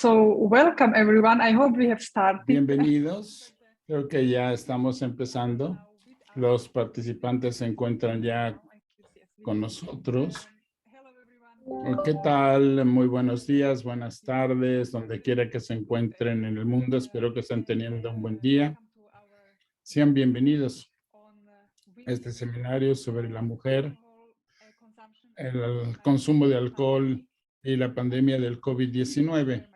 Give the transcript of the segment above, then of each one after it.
So welcome everyone. I hope we have started. Bienvenidos. Creo que ya estamos empezando. Los participantes se encuentran ya con nosotros. ¿Qué tal? Muy buenos días, buenas tardes, donde quiera que se encuentren en el mundo. Espero que estén teniendo un buen día. Sean bienvenidos a este seminario sobre la mujer, el consumo de alcohol y la pandemia del COVID-19.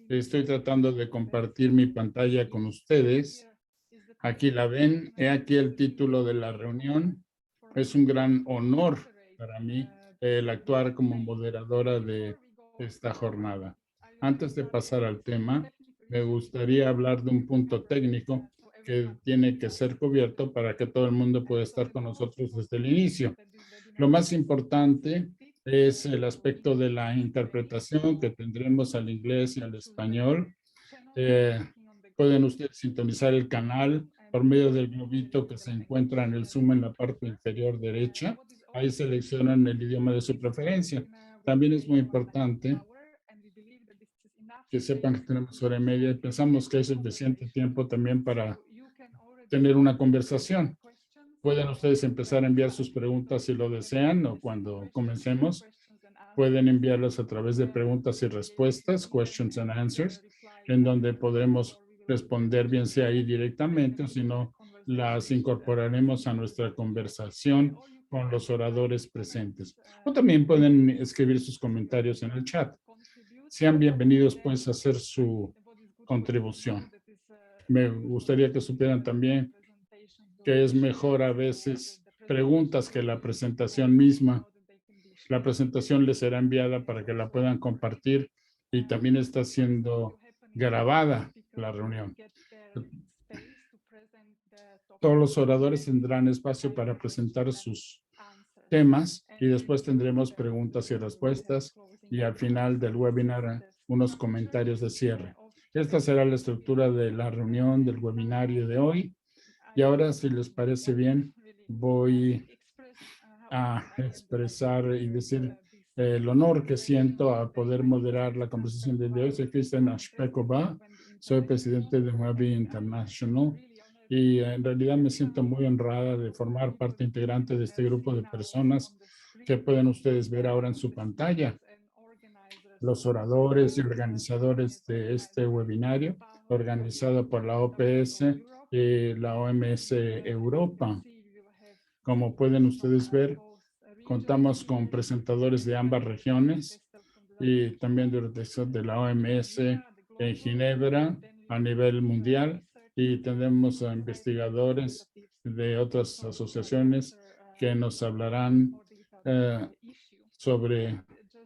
Estoy tratando de compartir mi pantalla con ustedes. Aquí la ven. He aquí el título de la reunión. Es un gran honor para mí el actuar como moderadora de esta jornada. Antes de pasar al tema, me gustaría hablar de un punto técnico que tiene que ser cubierto para que todo el mundo pueda estar con nosotros desde el inicio. Lo más importante es el aspecto de la interpretación que tendremos al inglés y al español. Pueden ustedes sintonizar el canal por medio del globito que se encuentra en el Zoom en la parte inferior derecha. Ahí seleccionan el idioma de su preferencia. También es muy importante que sepan que tenemos hora y media y pensamos que hay suficiente tiempo también para tener una conversación. Pueden ustedes empezar a enviar sus preguntas si lo desean o cuando comencemos. Pueden enviarlas a través de preguntas y respuestas, questions and answers, en donde podremos responder bien sea ahí directamente o si no, las incorporaremos a nuestra conversación con los oradores presentes. O también pueden escribir sus comentarios en el chat. Sean bienvenidos pues a hacer su contribución. Me gustaría que supieran también que es mejor a veces preguntas que la presentación misma. La presentación les será enviada para que la puedan compartir y también está siendo grabada la reunión. Todos los oradores tendrán espacio para presentar sus temas y después tendremos preguntas y respuestas y al final del webinar unos comentarios de cierre. Esta será la estructura de la reunión del webinario de hoy. Y ahora, si les parece bien, voy a expresar y decir el honor que siento a poder moderar la conversación de hoy. Soy Cristian Ashpekova, soy presidente de Webby International y en realidad me siento muy honrada de formar parte integrante de este grupo de personas que pueden ustedes ver ahora en su pantalla. Los oradores y organizadores de este webinario, organizado por la OPS y la OMS Europa. Como pueden ustedes ver, contamos con presentadores de ambas regiones y también de la OMS en Ginebra a nivel mundial y tenemos a investigadores de otras asociaciones que nos hablarán sobre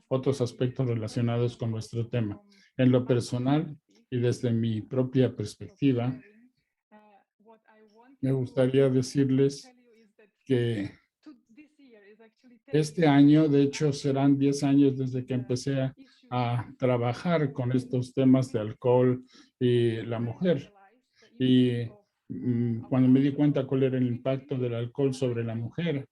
otros aspectos relacionados con nuestro tema. En lo personal y desde mi propia perspectiva, me gustaría decirles que este año, de hecho, serán 10 años desde que empecé a trabajar con estos temas de alcohol y la mujer. Y cuando me di cuenta cuál era el impacto del alcohol sobre la mujer,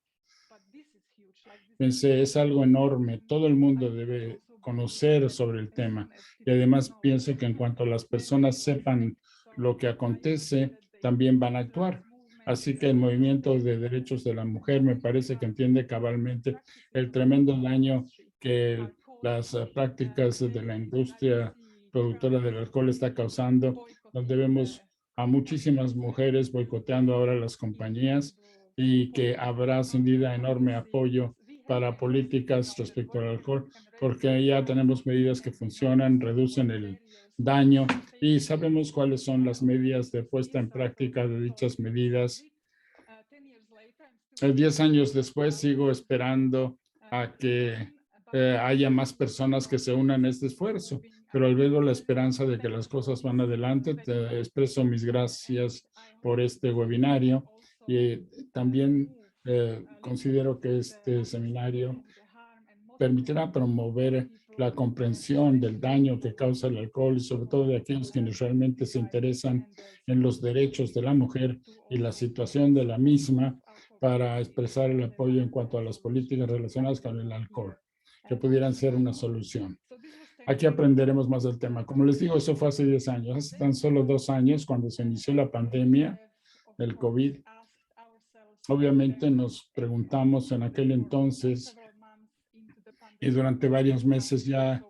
pensé, es algo enorme, todo el mundo debe conocer sobre el tema. Y además pienso que en cuanto las personas sepan lo que acontece, también van a actuar. Así que el movimiento de derechos de la mujer me parece que entiende cabalmente el tremendo daño que las prácticas de la industria productora del alcohol está causando, donde vemos a muchísimas mujeres boicoteando ahora las compañías y que habrá sin duda enorme apoyo para políticas respecto al alcohol, porque ya tenemos medidas que funcionan, reducen el daño y sabemos cuáles son las medidas de puesta en práctica de dichas medidas. 10 años después sigo esperando a que haya más personas que se unan a este esfuerzo, pero veo la esperanza de que las cosas van adelante. Te expreso mis gracias por este webinario y también considero que este seminario permitirá promover la comprensión del daño que causa el alcohol y sobre todo de aquellos quienes realmente se interesan en los derechos de la mujer y la situación de la misma para expresar el apoyo en cuanto a las políticas relacionadas con el alcohol, que pudieran ser una solución. Aquí aprenderemos más del tema. Como les digo, eso fue hace 10 años. Hace tan solo 2 años, cuando se inició la pandemia del COVID, obviamente nos preguntamos en aquel entonces y durante varios meses ya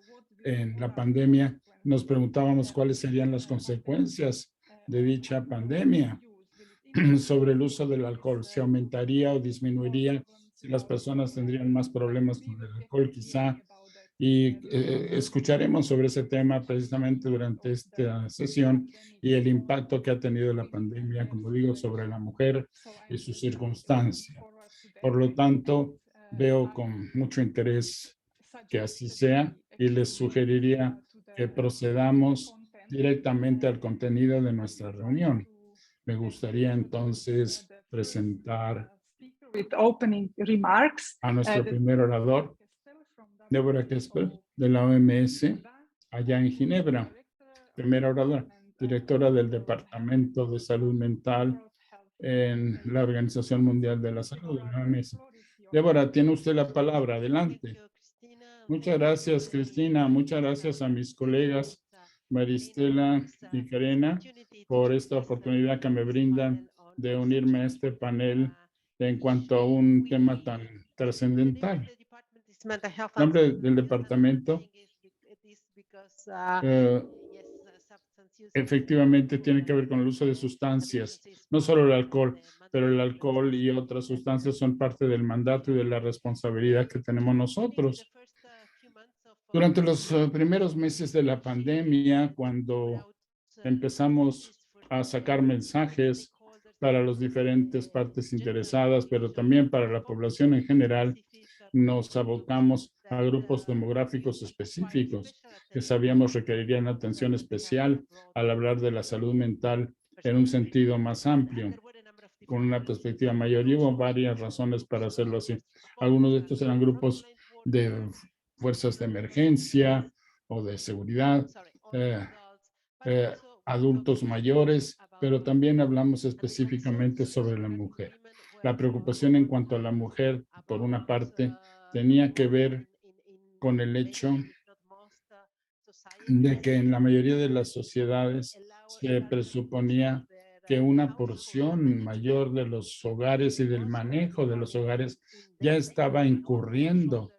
en la pandemia, nos preguntábamos cuáles serían las consecuencias de dicha pandemia sobre el uso del alcohol. ¿Se aumentaría o disminuiría? Si las personas tendrían más problemas con el alcohol, quizá. Y escucharemos sobre ese tema precisamente durante esta sesión y el impacto que ha tenido la pandemia, como digo, sobre la mujer y su circunstancia. Por lo tanto, veo con mucho interés que así sea y les sugeriría que procedamos directamente al contenido de nuestra reunión. Me gustaría entonces presentar a nuestro primer orador, Deborah Kesper, de la OMS, allá en Ginebra, primera oradora, directora del Departamento de Salud Mental en la Organización Mundial de la Salud, de la OMS. Deborah, tiene usted la palabra. Adelante. Muchas gracias, Cristina. Muchas gracias a mis colegas Maristela y Karina por esta oportunidad que me brindan de unirme a este panel en cuanto a un tema tan trascendental. El nombre del departamento efectivamente tiene que ver con el uso de sustancias, no solo el alcohol, pero el alcohol y otras sustancias son parte del mandato y de la responsabilidad que tenemos nosotros. Durante los primeros meses de la pandemia, cuando empezamos a sacar mensajes para las diferentes partes interesadas, pero también para la población en general, nos abocamos a grupos demográficos específicos que sabíamos requerirían atención especial al hablar de la salud mental en un sentido más amplio, con una perspectiva mayor. Y hubo varias razones para hacerlo así. Algunos de estos eran grupos de fuerzas de emergencia o de seguridad, adultos mayores, pero también hablamos específicamente sobre la mujer. La preocupación en cuanto a la mujer, por una parte, tenía que ver con el hecho de que en la mayoría de las sociedades se presuponía que una porción mayor de los hogares y del manejo de los hogares ya estaba incurriendo,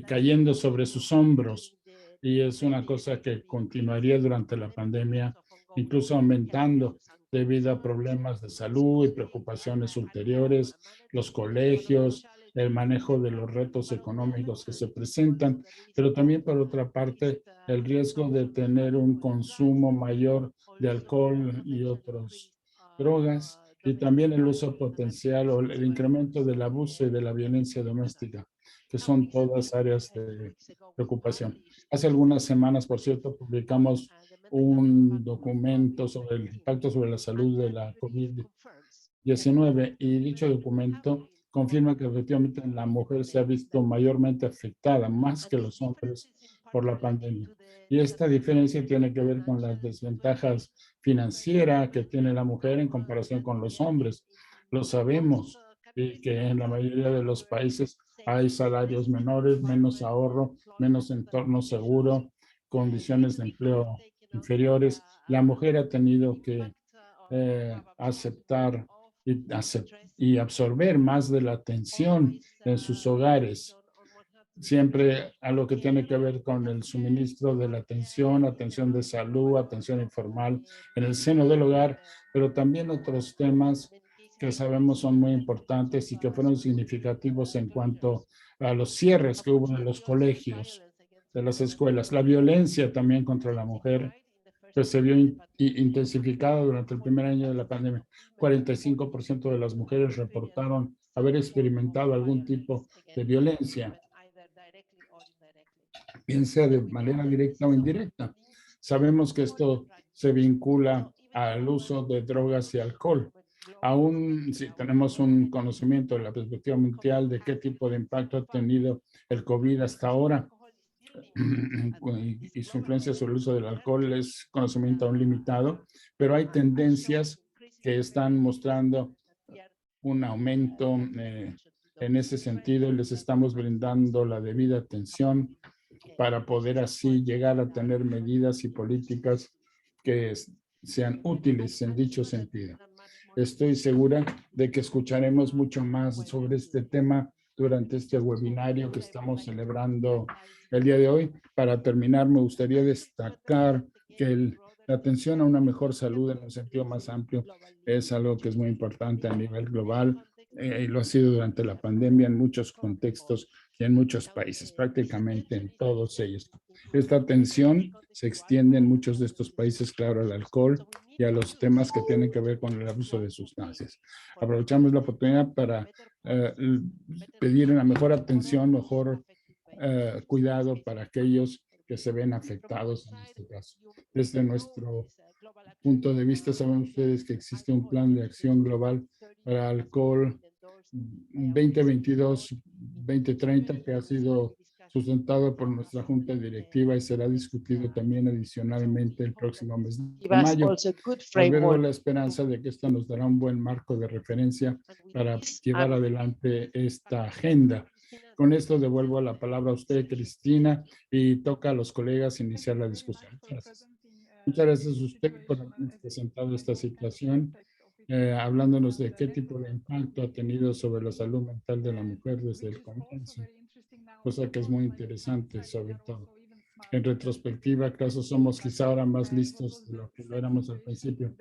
cayendo sobre sus hombros. Y es una cosa que continuaría durante la pandemia, incluso aumentando debido a problemas de salud y preocupaciones ulteriores, los colegios, el manejo de los retos económicos que se presentan, pero también por otra parte el riesgo de tener un consumo mayor de alcohol y otras drogas, y también el uso potencial o el incremento del abuso y de la violencia doméstica, que son todas áreas de preocupación. Hace algunas semanas, por cierto, publicamos un documento sobre el impacto sobre la salud de la COVID-19 y dicho documento confirma que efectivamente la mujer se ha visto mayormente afectada, más que los hombres, por la pandemia. Y esta diferencia tiene que ver con las desventajas financieras que tiene la mujer en comparación con los hombres. Lo sabemos, y que en la mayoría de los países hay salarios menores, menos ahorro, menos entorno seguro, condiciones de empleo inferiores. La mujer ha tenido que aceptar y absorber más de la atención en sus hogares, siempre a lo que tiene que ver con el suministro de la atención, atención de salud, atención informal en el seno del hogar, pero también otros temas que sabemos son muy importantes y que fueron significativos en cuanto a los cierres que hubo en los colegios, de las escuelas, la violencia también contra la mujer, pues se vio intensificado durante el primer año de la pandemia. 45% de las mujeres reportaron haber experimentado algún tipo de violencia, bien sea de manera directa o indirecta. Sabemos que esto se vincula al uso de drogas y alcohol. Aún si tenemos un conocimiento de la perspectiva mundial de qué tipo de impacto ha tenido el COVID hasta ahora, y su influencia sobre el uso del alcohol es conocimiento aún limitado, pero hay tendencias que están mostrando un aumento en ese sentido y les estamos brindando la debida atención para poder así llegar a tener medidas y políticas que sean útiles en dicho sentido. Estoy segura de que escucharemos mucho más sobre este tema durante este webinario que estamos celebrando el día de hoy. Para terminar, me gustaría destacar que la atención a una mejor salud en un sentido más amplio es algo que es muy importante a nivel global y lo ha sido durante la pandemia en muchos contextos y en muchos países, prácticamente en todos ellos. Esta atención se extiende en muchos de estos países, claro, al alcohol y a los temas que tienen que ver con el abuso de sustancias. Aprovechamos la oportunidad para pedir una mejor atención, mejor cuidado para aquellos que se ven afectados en este caso. Desde nuestro punto de vista, saben ustedes que existe un plan de acción global para alcohol 2022-2030 que ha sido sustentado por nuestra junta directiva y será discutido también adicionalmente el próximo mes de mayo. Albergo la esperanza de que esto nos dará un buen marco de referencia para llevar adelante esta agenda. Con esto devuelvo la palabra a usted, Cristina, y toca a los colegas iniciar la discusión. Gracias. Muchas gracias a usted por habernos presentado esta situación, hablándonos de qué tipo de impacto ha tenido sobre la salud mental de la mujer desde el comienzo, cosa que es muy interesante, sobre todo. En retrospectiva, acaso somos quizá ahora más listos de lo que lo éramos al principio.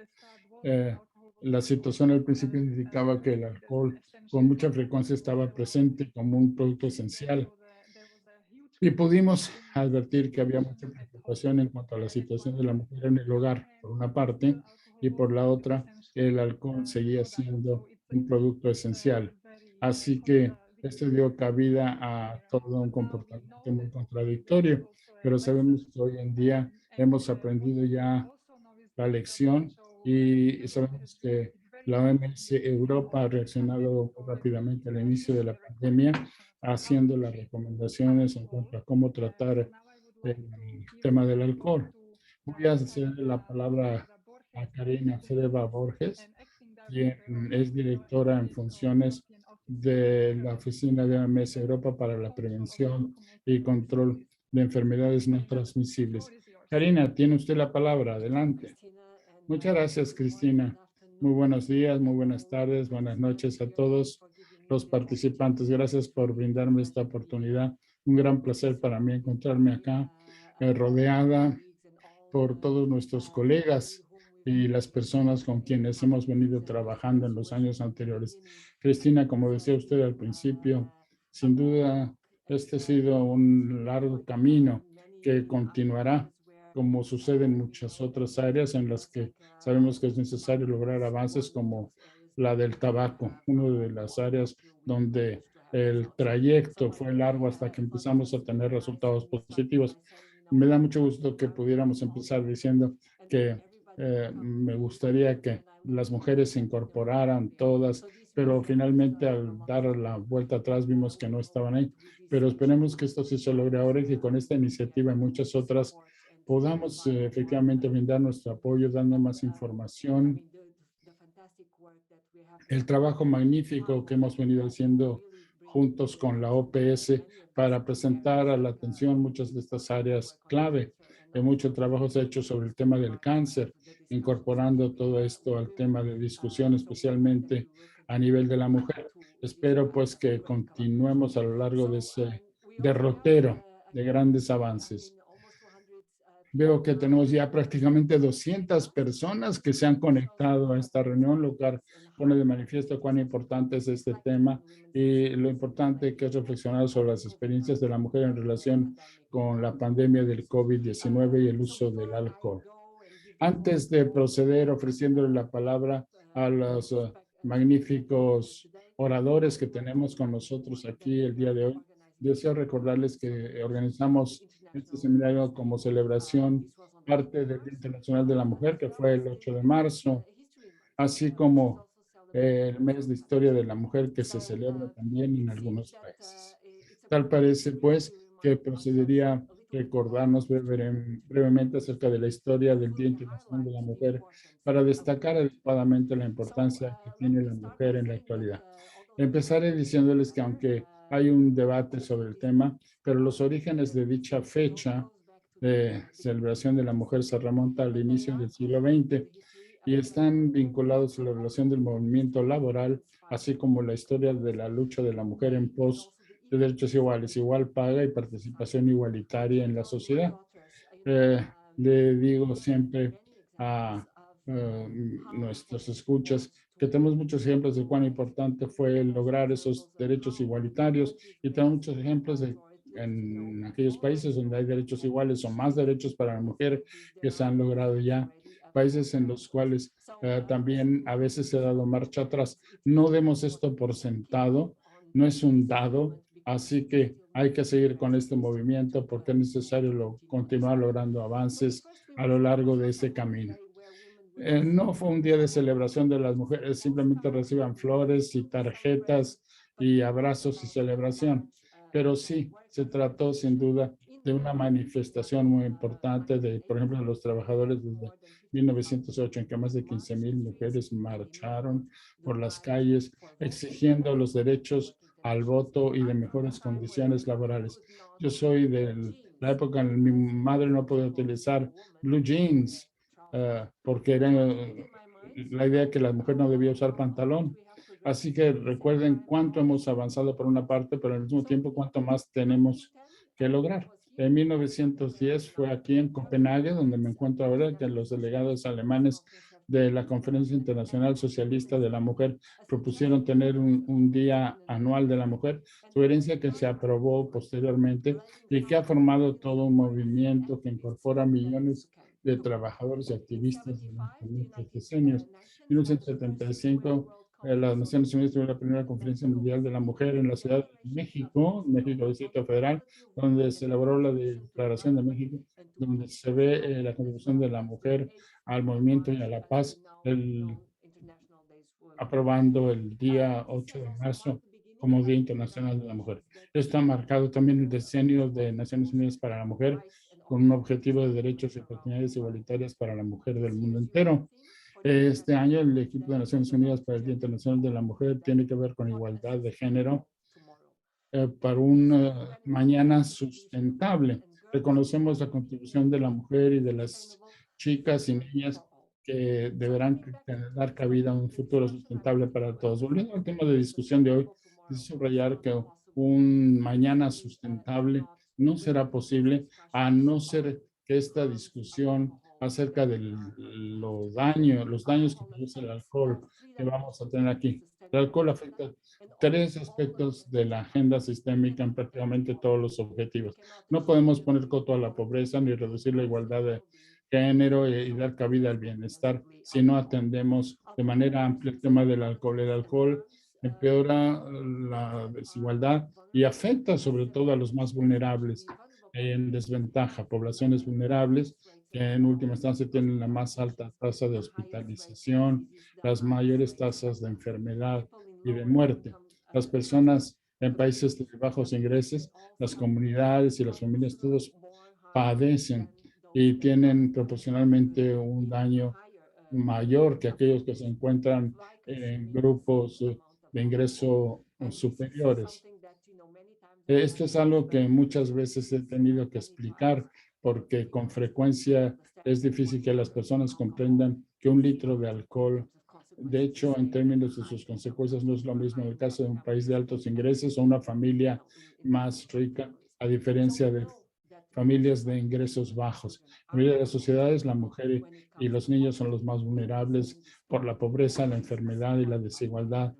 La situación al principio indicaba que el alcohol con mucha frecuencia estaba presente como un producto esencial y pudimos advertir que había mucha preocupación en cuanto a la situación de la mujer en el hogar, por una parte, y por la otra, el alcohol seguía siendo un producto esencial. Así que esto dio cabida a todo un comportamiento muy contradictorio, pero sabemos que hoy en día hemos aprendido ya la lección y sabemos que la OMS Europa ha reaccionado rápidamente al inicio de la pandemia, haciendo las recomendaciones en cuanto a cómo tratar el tema del alcohol. Voy a hacerle la palabra a Karina Fedeva Borges, quien es directora en funciones de la Oficina de OMS Europa para la Prevención y Control de Enfermedades No Transmisibles. Karina, tiene usted la palabra. Adelante. Muchas gracias, Cristina. Muy buenos días, muy buenas tardes, buenas noches a todos los participantes. Gracias por brindarme esta oportunidad. Un gran placer para mí encontrarme acá, rodeada por todos nuestros colegas y las personas con quienes hemos venido trabajando en los años anteriores. Cristina, como decía usted al principio, sin duda este ha sido un largo camino que continuará, como sucede en muchas otras áreas en las que sabemos que es necesario lograr avances como la del tabaco, una de las áreas donde el trayecto fue largo hasta que empezamos a tener resultados positivos. Me da mucho gusto que pudiéramos empezar diciendo que me gustaría que las mujeres se incorporaran todas, pero finalmente al dar la vuelta atrás vimos que no estaban ahí. Pero esperemos que esto sí se logre ahora y que con esta iniciativa y muchas otras podamos efectivamente brindar nuestro apoyo, dando más información. El trabajo magnífico que hemos venido haciendo juntos con la OPS para presentar a la atención muchas de estas áreas clave. Mucho trabajo se ha hecho sobre el tema del cáncer, incorporando todo esto al tema de discusión, especialmente a nivel de la mujer. Espero pues que continuemos a lo largo de ese derrotero de grandes avances. Veo que tenemos ya prácticamente 200 personas que se han conectado a esta reunión, lo cual pone de manifiesto cuán importante es este tema y lo importante que es reflexionar sobre las experiencias de la mujer en relación con la pandemia del COVID-19 y el uso del alcohol. Antes de proceder ofreciéndole la palabra a los magníficos oradores que tenemos con nosotros aquí el día de hoy, deseo recordarles que organizamos este seminario como celebración, parte del Día Internacional de la Mujer, que fue el 8 de marzo, así como el mes de historia de la mujer que se celebra también en algunos países. Tal parece, pues, que procedería recordarnos brevemente acerca de la historia del Día Internacional de la Mujer para destacar adecuadamente la importancia que tiene la mujer en la actualidad. Empezaré diciéndoles que aunque hay un debate sobre el tema, pero los orígenes de dicha fecha de celebración de la mujer se remonta al inicio del siglo XX y están vinculados a la relación del movimiento laboral, así como la historia de la lucha de la mujer en pos de derechos iguales, igual paga y participación igualitaria en la sociedad. Le digo siempre a nuestros escuchas que tenemos muchos ejemplos de cuán importante fue lograr esos derechos igualitarios y tenemos muchos ejemplos de en aquellos países donde hay derechos iguales o más derechos para la mujer que se han logrado ya, países en los cuales también a veces se ha dado marcha atrás. No demos esto por sentado, no es un dado, así que hay que seguir con este movimiento porque es necesario continuar logrando avances a lo largo de ese camino. No fue un día de celebración de las mujeres, simplemente reciban flores y tarjetas y abrazos y celebración, pero sí se trató sin duda de una manifestación muy importante de, por ejemplo, de los trabajadores desde 1908, en que más de 15,000 mujeres marcharon por las calles exigiendo los derechos al voto y de mejores condiciones laborales. Yo soy de la época en que mi madre no podía utilizar blue jeans, porque era la idea que la mujer no debía usar pantalón. Así que recuerden cuánto hemos avanzado por una parte, pero al mismo tiempo cuánto más tenemos que lograr. En 1910 fue aquí en Copenhague, donde me encuentro ahora, que los delegados alemanes de la Conferencia Internacional Socialista de la Mujer propusieron tener un día anual de la mujer, sugerencia que se aprobó posteriormente y que ha formado todo un movimiento que incorpora millones de trabajadores y activistas durante muchos decenios. En 1975, las Naciones Unidas tuvieron la primera conferencia mundial de la mujer en la Ciudad de México, Distrito Federal, donde se elaboró la Declaración de México, donde se ve la contribución de la mujer al movimiento y a la paz, aprobando el día 8 de marzo como Día Internacional de la Mujer. Esto ha marcado también el decenio de Naciones Unidas para la Mujer, con un objetivo de derechos y oportunidades igualitarias para la mujer del mundo entero. Este año el equipo de Naciones Unidas para el Día Internacional de la Mujer tiene que ver con igualdad de género para un mañana sustentable. Reconocemos la contribución de la mujer y de las chicas y niñas que deberán dar cabida a un futuro sustentable para todos. Volviendo al tema de discusión de hoy, es subrayar que un mañana sustentable no será posible a no ser que esta discusión acerca de los daños que produce el alcohol que vamos a tener aquí. El alcohol afecta tres aspectos de la agenda sistémica en prácticamente todos los objetivos. No podemos poner coto a la pobreza ni reducir la igualdad de género y dar cabida al bienestar si no atendemos de manera amplia el tema del alcohol. El alcohol empeora la desigualdad y afecta sobre todo a los más vulnerables en desventaja, poblaciones vulnerables que en última instancia tienen la más alta tasa de hospitalización, las mayores tasas de enfermedad y de muerte. Las personas en países de bajos ingresos, las comunidades y las familias, todos padecen y tienen proporcionalmente un daño mayor que aquellos que se encuentran en grupos de ingreso superiores. Esto es algo que muchas veces he tenido que explicar porque con frecuencia es difícil que las personas comprendan que un litro de alcohol, de hecho, en términos de sus consecuencias, no es lo mismo en el caso de un país de altos ingresos o una familia más rica, a diferencia de familias de ingresos bajos. En la mayoría de las sociedades, la mujer y los niños son los más vulnerables por la pobreza, la enfermedad y la desigualdad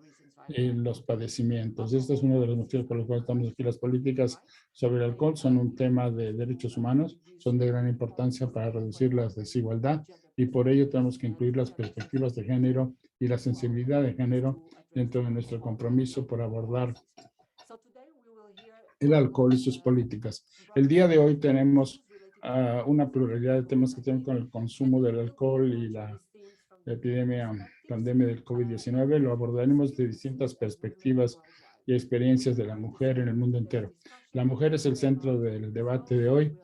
y los padecimientos. Este es uno de los motivos por los cuales estamos aquí. Las políticas sobre el alcohol son un tema de derechos humanos, son de gran importancia para reducir la desigualdad y por ello tenemos que incluir las perspectivas de género y la sensibilidad de género dentro de nuestro compromiso por abordar el alcohol y sus políticas. El día de hoy tenemos una pluralidad de temas que tienen con el consumo del alcohol y la pandemia del COVID-19. Lo abordaremos de distintas perspectivas y experiencias de la mujer en el mundo entero. La mujer es el centro del debate de hoy.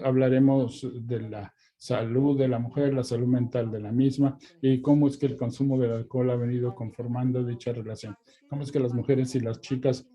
Hablaremos de la salud de la mujer, la salud mental de la misma y cómo es que el consumo del alcohol ha venido conformando dicha relación. Cómo es que las mujeres y las chicas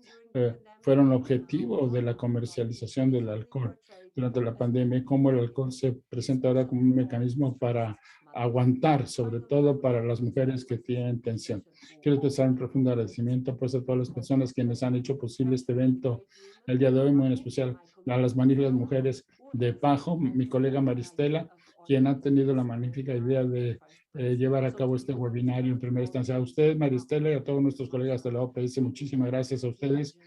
fueron objetivo de la comercialización del alcohol durante la pandemia y cómo el alcohol se presenta ahora como un mecanismo para aguantar, sobre todo para las mujeres que tienen tensión. Quiero expresar un profundo agradecimiento pues, a todas las personas quienes han hecho posible este evento el día de hoy, muy en especial a las magníficas mujeres de Pajo, mi colega Maristela, quien ha tenido la magnífica idea de llevar a cabo este webinario en primera instancia. A usted, Maristela, y a todos nuestros colegas de la OPS, muchísimas gracias a ustedes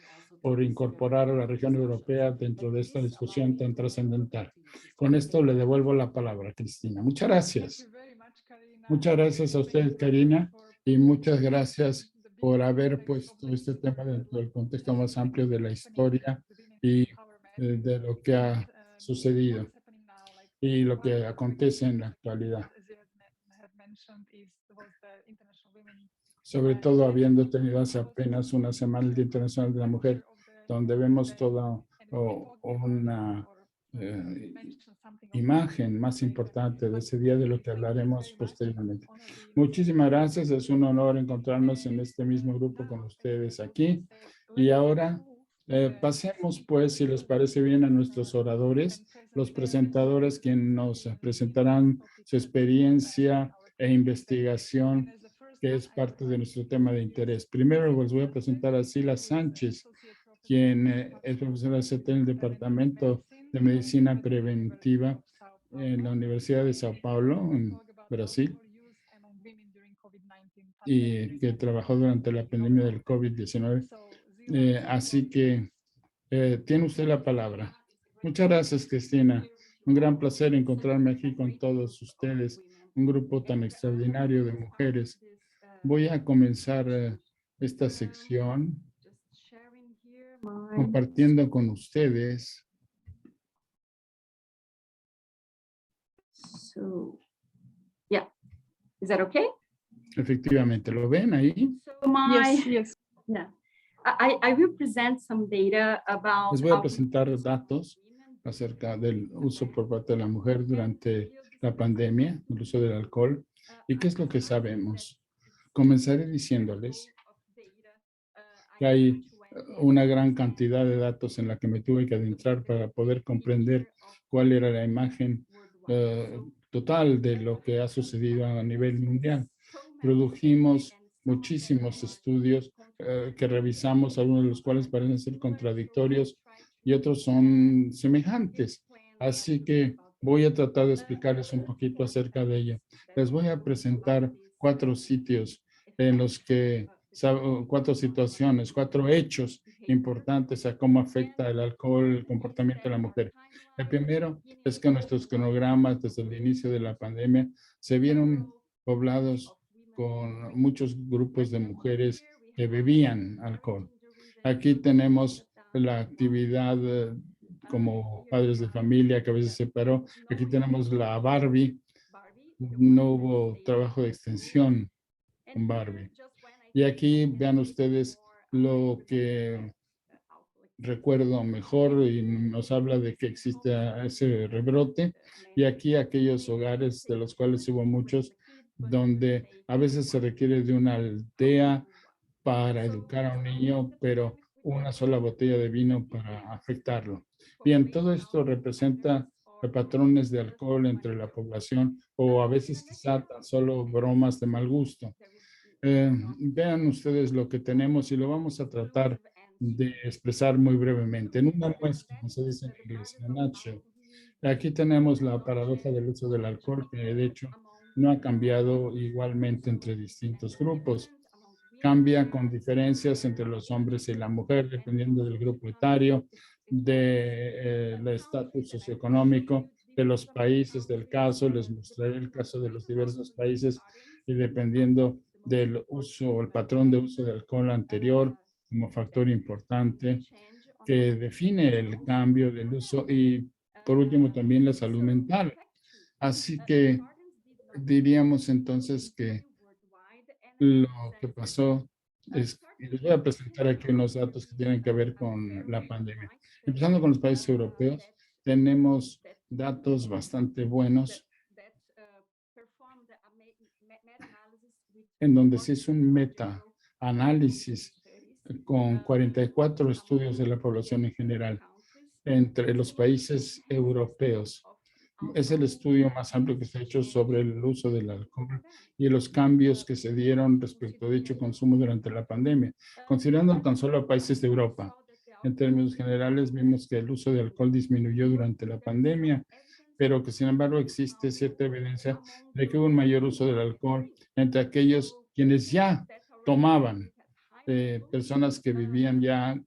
por incorporar a la región europea dentro de esta discusión tan trascendental. Con esto le devuelvo la palabra a Cristina. Muchas gracias. Muchas gracias a usted, Karina, y muchas gracias por haber puesto este tema dentro del contexto más amplio de la historia y de lo que ha sucedido y lo que acontece en la actualidad. Sobre todo habiendo tenido hace apenas una semana el Día Internacional de la Mujer, donde vemos toda una imagen más importante de ese día de lo que hablaremos posteriormente. Muchísimas gracias, es un honor encontrarnos en este mismo grupo con ustedes aquí. Y ahora pasemos pues, si les parece bien, a nuestros oradores, los presentadores quienes nos presentarán su experiencia e investigación que es parte de nuestro tema de interés. Primero les voy a presentar a Sila Sánchez, quien es profesora en el Departamento de Medicina Preventiva en la Universidad de Sao Paulo, en Brasil, y que trabajó durante la pandemia del COVID-19. Así que tiene usted la palabra. Muchas gracias, Cristina. Un gran placer encontrarme aquí con todos ustedes, un grupo tan extraordinario de mujeres. Voy a comenzar esta sección compartiendo con ustedes. So, yeah, is that okay? Efectivamente, ¿lo ven ahí? So my, Yes. yeah, I will present some data about. Les voy a presentar datos acerca del uso por parte de la mujer durante la pandemia, el uso del alcohol, y qué es lo que sabemos. Comenzaré diciéndoles que hay una gran cantidad de datos en la que me tuve que adentrar para poder comprender cuál era la imagen total de lo que ha sucedido a nivel mundial. Produjimos muchísimos estudios que revisamos, algunos de los cuales parecen ser contradictorios y otros son semejantes. Así que voy a tratar de explicarles un poquito acerca de ello. Les voy a presentar 4 sitios en los que, 4 situaciones, 4 hechos importantes a cómo afecta el alcohol, el comportamiento de la mujer. El primero es que nuestros cronogramas desde el inicio de la pandemia se vieron poblados con muchos grupos de mujeres que bebían alcohol. Aquí tenemos la actividad como padres de familia que a veces se paró. Aquí tenemos la Barbie. No hubo trabajo de extensión con Barbie. Y aquí vean ustedes lo que recuerdo mejor y nos habla de que existe ese rebrote. Y aquí aquellos hogares de los cuales hubo muchos donde a veces se requiere de una aldea para educar a un niño, pero una sola botella de vino para afectarlo. Bien, todo esto representa patrones de alcohol entre la población o a veces quizá tan solo bromas de mal gusto. Vean ustedes lo que tenemos y lo vamos a tratar de expresar muy brevemente. En una muestra, como se dice en inglés, en nutshell. Aquí tenemos la paradoja del uso del alcohol, que de hecho no ha cambiado igualmente entre distintos grupos. Cambia con diferencias entre los hombres y la mujer, dependiendo del grupo etario, del estatus socioeconómico, de los países del caso. Les mostraré el caso de los diversos países y dependiendo del uso, el patrón de uso de alcohol anterior como factor importante que define el cambio del uso y por último también la salud mental. Así que diríamos entonces que lo que pasó es, y les voy a presentar aquí unos datos que tienen que ver con la pandemia. Empezando con los países europeos, tenemos datos bastante buenos en donde se hizo un meta-análisis con 44 estudios de la población en general entre los países europeos. Es el estudio más amplio que se ha hecho sobre el uso del alcohol y los cambios que se dieron respecto a dicho consumo durante la pandemia, considerando tan solo a países de Europa. En términos generales, vimos que el uso de alcohol disminuyó durante la pandemia, pero que sin embargo existe cierta evidencia de que hubo un mayor uso del alcohol entre aquellos quienes ya tomaban, personas que vivían ya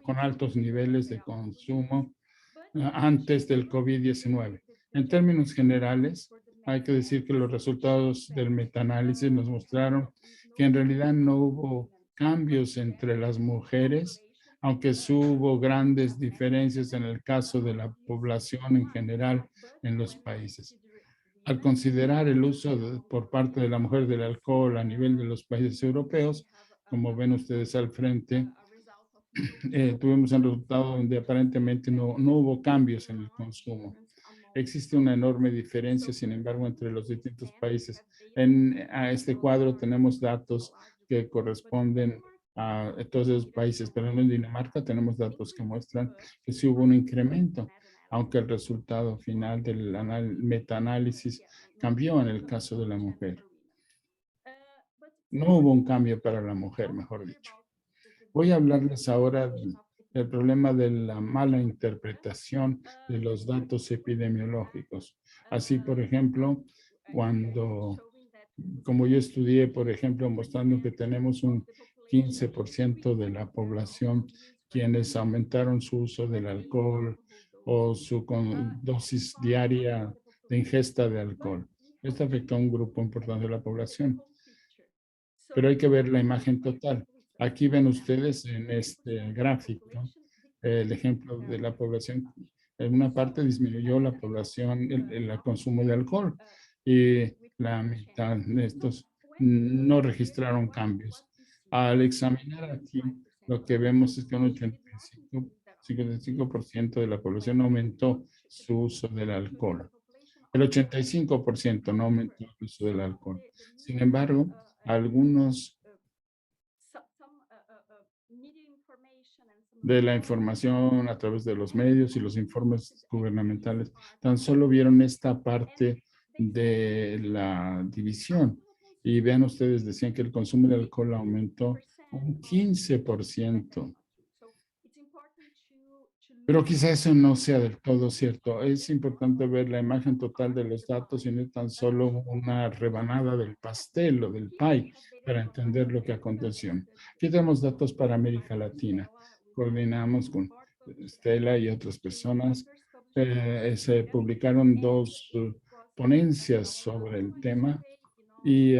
con altos niveles de consumo antes del COVID-19. En términos generales, hay que decir que los resultados del metaanálisis nos mostraron que en realidad no hubo cambios entre las mujeres, aunque sí hubo grandes diferencias en el caso de la población en general en los países. Al considerar el uso por parte de la mujer del alcohol a nivel de los países europeos, como ven ustedes al frente, tuvimos un resultado donde aparentemente no hubo cambios en el consumo. Existe una enorme diferencia, sin embargo, entre los distintos países. A este cuadro tenemos datos que corresponden a todos esos países, pero en Dinamarca tenemos datos que muestran que sí hubo un incremento, aunque el resultado final del metaanálisis cambió en el caso de la mujer. No hubo un cambio para la mujer, mejor dicho. Voy a hablarles ahora del problema de la mala interpretación de los datos epidemiológicos. Así, por ejemplo, como yo estudié, por ejemplo, mostrando que tenemos un 15% de la población quienes aumentaron su uso del alcohol o su dosis diaria de ingesta de alcohol. Esto afectó a un grupo importante de la población. Pero hay que ver la imagen total. Aquí ven ustedes en este gráfico el ejemplo de la población. En una parte disminuyó la población, el consumo de alcohol, y la mitad de estos no registraron cambios. Al examinar aquí, lo que vemos es que un 55% de la población aumentó su uso del alcohol. El 85% no aumentó el uso del alcohol. Sin embargo, algunos de la información a través de los medios y los informes gubernamentales tan solo vieron esta parte de la división. Y vean ustedes, decían que el consumo de alcohol aumentó un 15%. Pero quizá eso no sea del todo cierto. Es importante ver la imagen total de los datos y no tan solo una rebanada del pastel o del pie para entender lo que aconteció. Aquí tenemos datos para América Latina. Coordinamos con Estela y otras personas. Se publicaron 2 ponencias sobre el tema y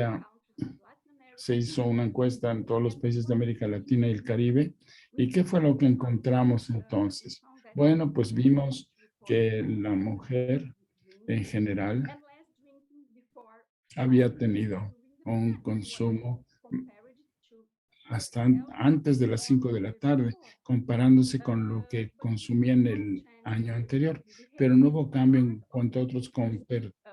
se hizo una encuesta en todos los países de América Latina y el Caribe. ¿Y qué fue lo que encontramos entonces? Bueno, pues vimos que la mujer en general había tenido un consumo hasta antes de las 5 de la tarde, comparándose con lo que consumían el año anterior, pero no hubo cambio en cuanto a otros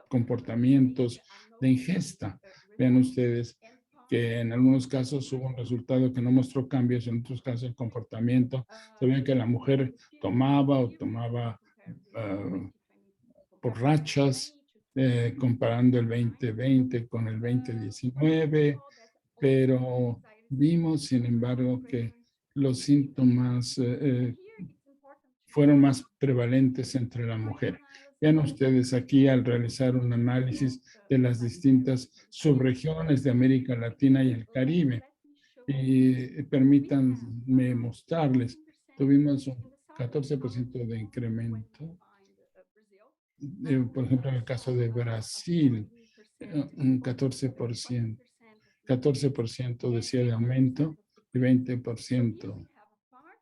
comportamientos de ingesta. Vean ustedes que en algunos casos hubo un resultado que no mostró cambios, en otros casos el comportamiento. Se veía que la mujer tomaba por rachas, comparando el 2020 con el 2019, pero vimos, sin embargo, que los síntomas fueron más prevalentes entre la mujer. Vean ustedes aquí al realizar un análisis de las distintas subregiones de América Latina y el Caribe. Y permítanme mostrarles, tuvimos un 14% de incremento. Por ejemplo, en el caso de Brasil, un 14%. 14% decía de aumento y 20%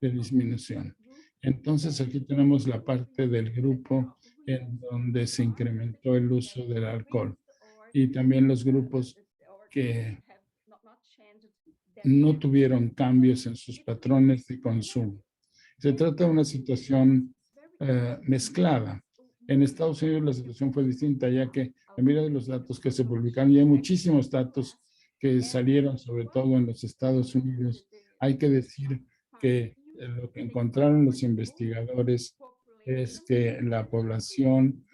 de disminución. Entonces, aquí tenemos la parte del grupo en donde se incrementó el uso del alcohol y también los grupos que no tuvieron cambios en sus patrones de consumo. Se trata de una situación mezclada. En Estados Unidos la situación fue distinta, ya que en medio de los datos que se publicaron, y hay muchísimos datos que salieron sobre todo en los Estados Unidos. Hay que decir que lo que encontraron los investigadores es que la población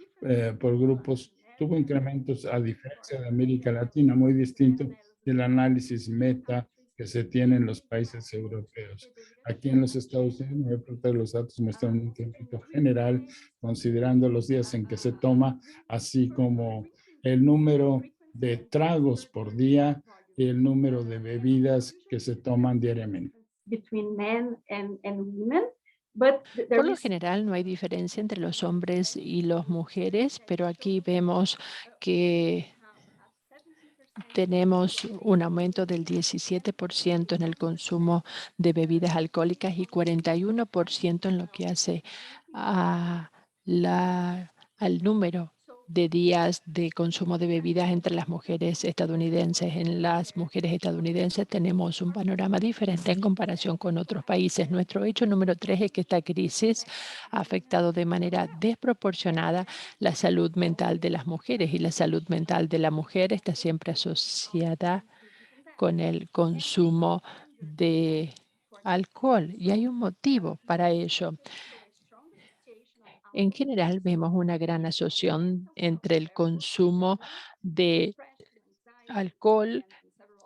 por grupos tuvo incrementos, a diferencia de América Latina, muy distinto del análisis meta que se tiene en los países europeos. Aquí en los Estados Unidos, los datos muestran un incremento general, considerando los días en que se toma, así como el número de tragos por día y el número de bebidas que se toman diariamente. Between men and women. But Por lo general no hay diferencia entre los hombres y las mujeres, pero aquí vemos que tenemos un aumento del 17% en el consumo de bebidas alcohólicas y 41% en lo que hace a al número de días de consumo de bebidas entre las mujeres estadounidenses. En las mujeres estadounidenses tenemos un panorama diferente en comparación con otros países. Nuestro hecho número 3 es que esta crisis ha afectado de manera desproporcionada la salud mental de las mujeres, y la salud mental de la mujer está siempre asociada con el consumo de alcohol, y hay un motivo para ello. En general, vemos una gran asociación entre el consumo de alcohol,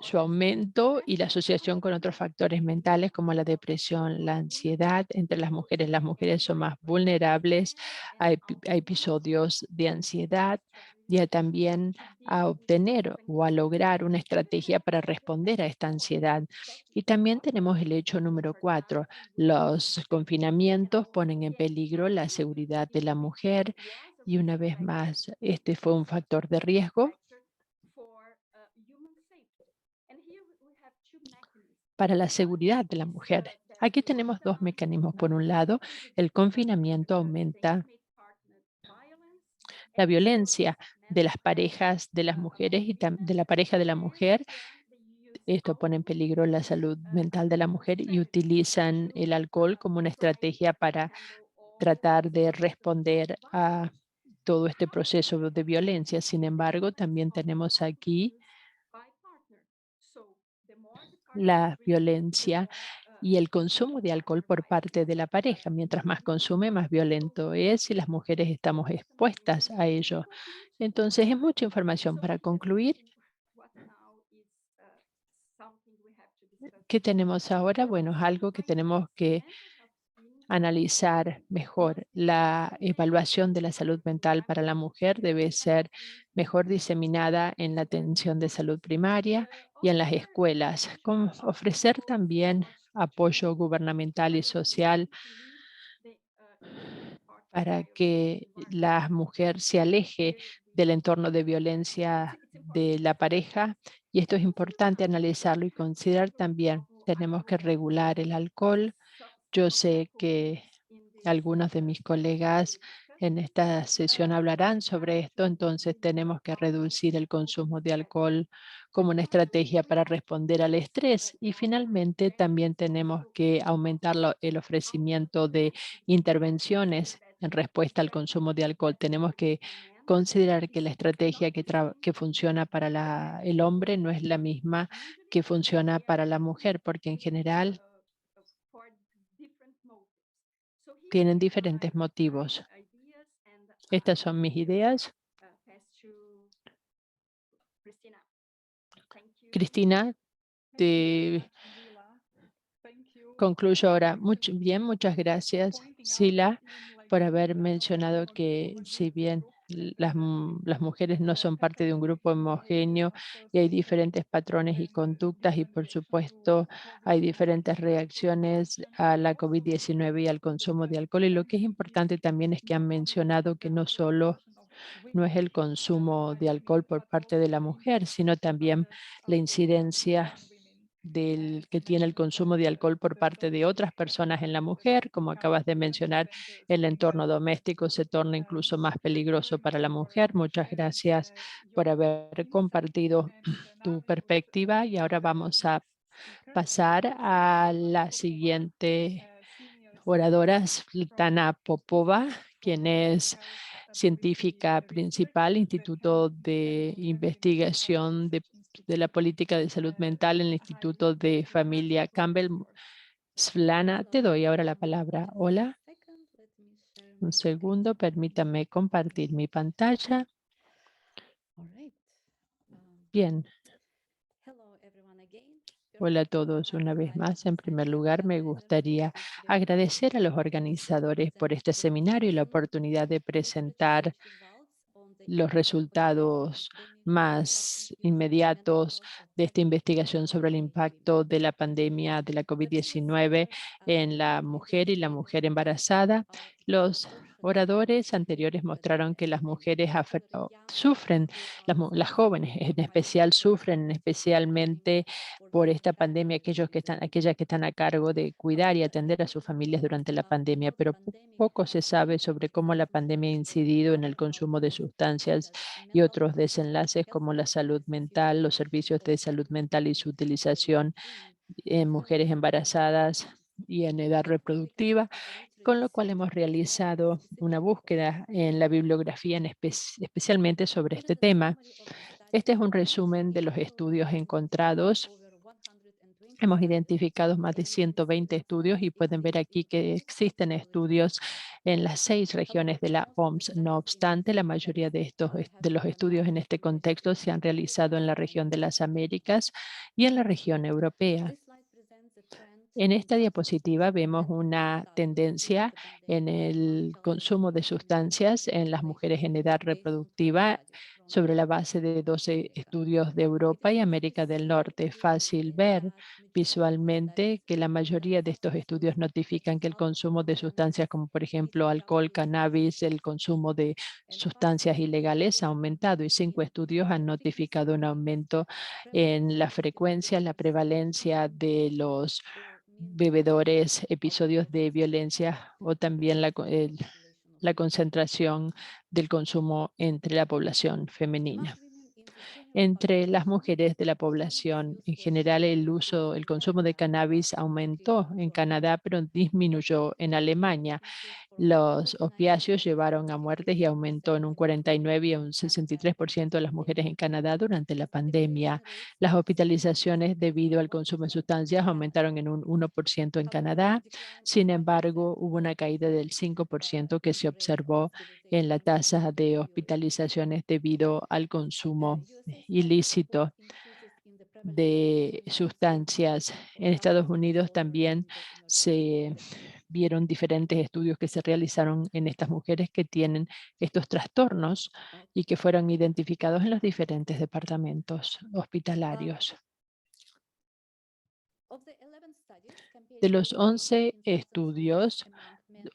su aumento, y la asociación con otros factores mentales como la depresión, la ansiedad entre las mujeres. Las mujeres son más vulnerables a episodios de ansiedad y también a obtener o a lograr una estrategia para responder a esta ansiedad. Y también tenemos el hecho número 4. Los confinamientos ponen en peligro la seguridad de la mujer, y una vez más, este fue un factor de riesgo para la seguridad de la mujer. Aquí tenemos dos mecanismos. Por un lado, el confinamiento aumenta la violencia de las parejas de las mujeres y de la pareja de la mujer. Esto pone en peligro la salud mental de la mujer, y utilizan el alcohol como una estrategia para tratar de responder a todo este proceso de violencia. Sin embargo, también tenemos aquí la violencia y el consumo de alcohol por parte de la pareja. Mientras más consume, más violento es, y las mujeres estamos expuestas a ello. Entonces, es mucha información. Para concluir, ¿qué tenemos ahora? Bueno, es algo que tenemos que analizar mejor. La evaluación de la salud mental para la mujer debe ser mejor diseminada en la atención de salud primaria y en las escuelas, con ofrecer también apoyo gubernamental y social para que la mujer se aleje del entorno de violencia de la pareja. Y esto es importante analizarlo y considerar también. Tenemos que regular el alcohol. Yo sé que algunos de mis colegas en esta sesión hablarán sobre esto. Entonces tenemos que reducir el consumo de alcohol como una estrategia para responder al estrés. Y finalmente también tenemos que aumentar el ofrecimiento de intervenciones en respuesta al consumo de alcohol. Tenemos que considerar que la estrategia que funciona para el hombre no es la misma que funciona para la mujer, porque en general tienen diferentes motivos. Estas son mis ideas. Cristina, te concluyo ahora. Muchas gracias, Sila, por haber mencionado que si bien las mujeres no son parte de un grupo homogéneo y hay diferentes patrones y conductas, y por supuesto hay diferentes reacciones a la COVID-19 y al consumo de alcohol. Y lo que es importante también es que han mencionado que no es el consumo de alcohol por parte de la mujer, sino también la incidencia que tiene el consumo de alcohol por parte de otras personas en la mujer. Como acabas de mencionar, el entorno doméstico se torna incluso más peligroso para la mujer. Muchas gracias por haber compartido tu perspectiva, y ahora vamos a pasar a la siguiente oradora, Svetlana Popova, quien es científica principal, Instituto de Investigación de de la Política de Salud Mental en el Instituto de Familia Campbell. Svetlana, te doy ahora la palabra. Hola. Un segundo, permítame compartir mi pantalla. Bien. Hola a todos una vez más. En primer lugar, me gustaría agradecer a los organizadores por este seminario y la oportunidad de presentar los resultados más inmediatos de esta investigación sobre el impacto de la pandemia de la COVID-19 en la mujer y la mujer embarazada. Los oradores anteriores mostraron que las mujeres sufren, las jóvenes en especial sufren especialmente por esta pandemia, aquellas que están a cargo de cuidar y atender a sus familias durante la pandemia, pero poco se sabe sobre cómo la pandemia ha incidido en el consumo de sustancias y otros desenlaces como la salud mental, los servicios de salud mental y su utilización en mujeres embarazadas y en edad reproductiva, con lo cual hemos realizado una búsqueda en la bibliografía especialmente sobre este tema. Este es un resumen de los estudios encontrados. Hemos identificado más de 120 estudios y pueden ver aquí que existen estudios en las 6 regiones de la OMS. No obstante, la mayoría de los estudios en este contexto se han realizado en la región de las Américas y en la región europea. En esta diapositiva vemos una tendencia en el consumo de sustancias en las mujeres en edad reproductiva sobre la base de 12 estudios de Europa y América del Norte. Es fácil ver visualmente que la mayoría de estos estudios notifican que el consumo de sustancias como por ejemplo alcohol, cannabis, el consumo de sustancias ilegales ha aumentado y 5 estudios han notificado un aumento en la frecuencia, la prevalencia de los bebedores, episodios de violencia o también la concentración del consumo entre la población femenina. Entre las mujeres de la población en general, el consumo de cannabis aumentó en Canadá, pero disminuyó en Alemania. Los opiáceos llevaron a muertes y aumentó en un 49 y un 63% de las mujeres en Canadá durante la pandemia. Las hospitalizaciones debido al consumo de sustancias aumentaron en un 1% en Canadá. Sin embargo, hubo una caída del 5% que se observó en la tasa de hospitalizaciones debido al consumo ilícito de sustancias. En Estados Unidos también se vieron diferentes estudios que se realizaron en estas mujeres que tienen estos trastornos y que fueron identificados en los diferentes departamentos hospitalarios. De los 11 estudios,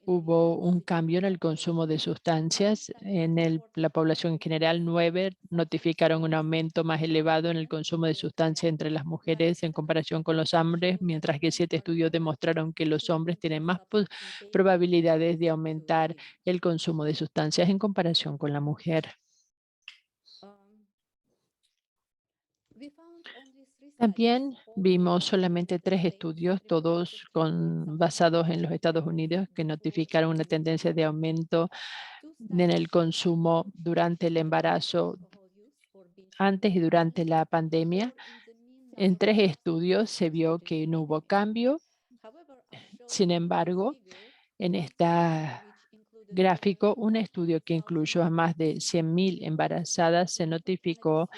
hubo un cambio en el consumo de sustancias. En la población en general, 9 notificaron un aumento más elevado en el consumo de sustancias entre las mujeres en comparación con los hombres, mientras que 7 estudios demostraron que los hombres tienen más probabilidades de aumentar el consumo de sustancias en comparación con la mujer. También vimos solamente 3 estudios, todos basados en los Estados Unidos, que notificaron una tendencia de aumento en el consumo durante el embarazo, antes y durante la pandemia. En 3 estudios se vio que no hubo cambio. Sin embargo, en este gráfico, un estudio que incluyó a más de 100,000 embarazadas, se notificó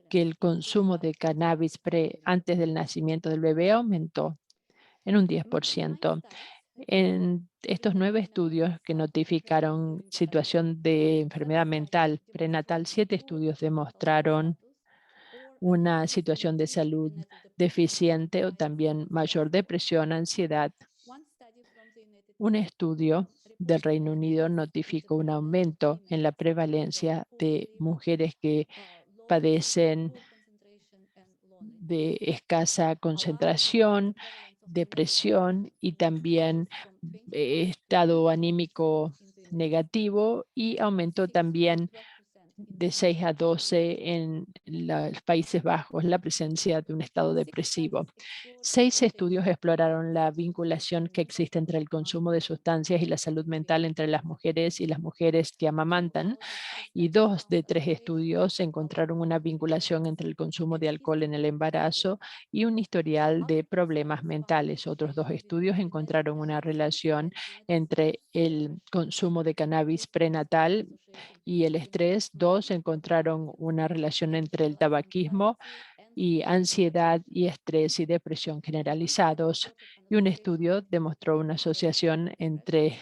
que el consumo de cannabis antes del nacimiento del bebé aumentó en un 10%. En estos 9 estudios que notificaron situación de enfermedad mental prenatal, 7 estudios demostraron una situación de salud deficiente o también mayor depresión, ansiedad. Un estudio del Reino Unido notificó un aumento en la prevalencia de mujeres que padecen de escasa concentración, depresión y también estado anímico negativo, y aumentó también de 6 a 12 en los Países Bajos, la presencia de un estado depresivo. 6 estudios exploraron la vinculación que existe entre el consumo de sustancias y la salud mental entre las mujeres y las mujeres que amamantan, y 2 de 3 estudios encontraron una vinculación entre el consumo de alcohol en el embarazo y un historial de problemas mentales. Otros 2 estudios encontraron una relación entre el consumo de cannabis prenatal y el estrés. 2 encontraron una relación entre el tabaquismo y ansiedad y estrés y depresión generalizados. Y un estudio demostró una asociación entre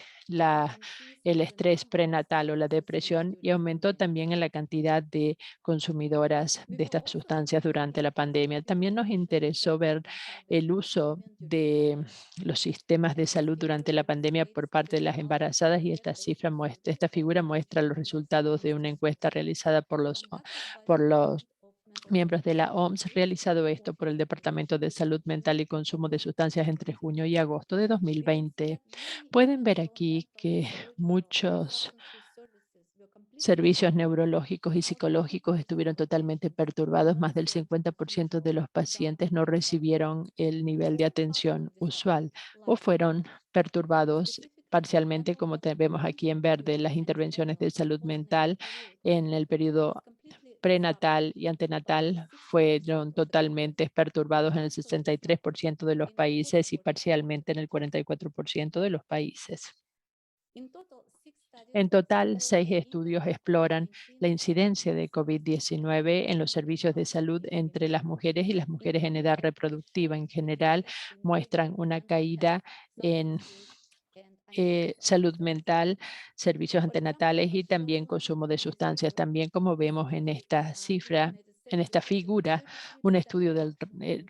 el estrés prenatal o la depresión, y aumentó también en la cantidad de consumidoras de estas sustancias durante la pandemia. También nos interesó ver el uso de los sistemas de salud durante la pandemia por parte de las embarazadas, y esta figura muestra los resultados de una encuesta realizada por los miembros de la OMS, realizado esto por el Departamento de Salud Mental y Consumo de Sustancias entre junio y agosto de 2020. Pueden ver aquí que muchos servicios neurológicos y psicológicos estuvieron totalmente perturbados. Más del 50% de los pacientes no recibieron el nivel de atención usual o fueron perturbados parcialmente, como vemos aquí en verde. Las intervenciones de salud mental en el periodo prenatal y antenatal fueron totalmente perturbados en el 63% de los países y parcialmente en el 44% de los países. En total, 6 estudios exploran la incidencia de COVID-19 en los servicios de salud entre las mujeres y las mujeres en edad reproductiva. En general, muestran una caída en salud mental, servicios antenatales y también consumo de sustancias. También, como vemos en esta cifra, en esta figura, un estudio del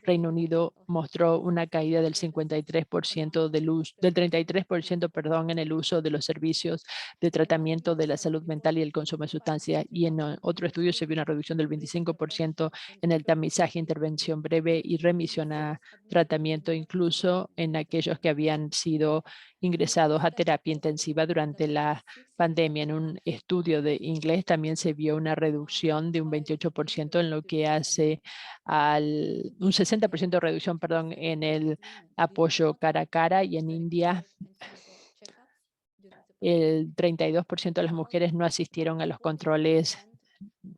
Reino Unido mostró una caída del 53% del 33%, perdón, en el uso de los servicios de tratamiento de la salud mental y el consumo de sustancias. Y en otro estudio se vio una reducción del 25% en el tamizaje, intervención breve y remisión a tratamiento, incluso en aquellos que habían sido ingresados a terapia intensiva durante la pandemia. En un estudio de inglés también se vio una reducción de un 28% en lo que hace un 60% de reducción, perdón, en el apoyo cara a cara, y en India el 32% de las mujeres no asistieron a los controles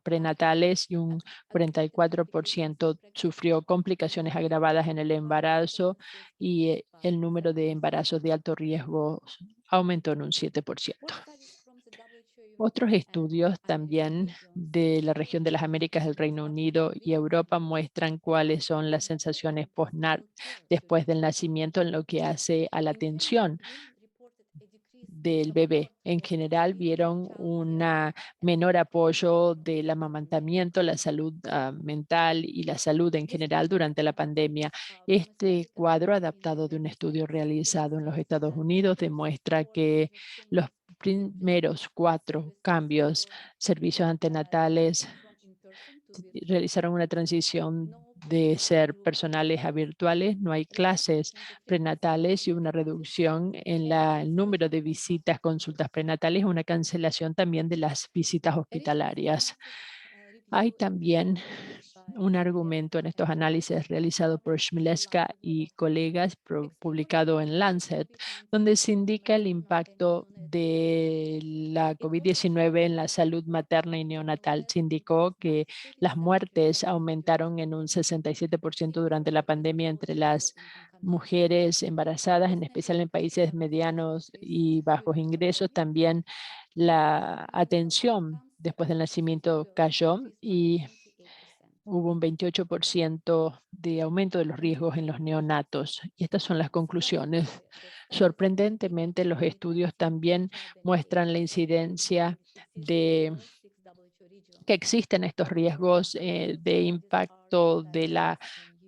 prenatales y un 44% sufrió complicaciones agravadas en el embarazo, y el número de embarazos de alto riesgo aumentó en un 7%. Otros estudios también de la región de las Américas, el Reino Unido y Europa muestran cuáles son las sensaciones después del nacimiento en lo que hace a la atención del bebé. En general, vieron un menor apoyo del amamantamiento, la salud mental y la salud en general durante la pandemia. Este cuadro, adaptado de un estudio realizado en los Estados Unidos, demuestra que los primeros 4 cambios, servicios antenatales, realizaron una transición de ser personales a virtuales. No hay clases prenatales y una reducción en el número de visitas, consultas prenatales, una cancelación también de las visitas hospitalarias. Hay también un argumento en estos análisis realizados por Schmileska y colegas, publicado en Lancet, donde se indica el impacto de la COVID-19 en la salud materna y neonatal. Se indicó que las muertes aumentaron en un 67% durante la pandemia entre las mujeres embarazadas, en especial en países medianos y bajos ingresos. También la atención después del nacimiento cayó y hubo un 28% de aumento de los riesgos en los neonatos. Y estas son las conclusiones. Sorprendentemente, los estudios también muestran la incidencia de que existen estos riesgos de impacto de la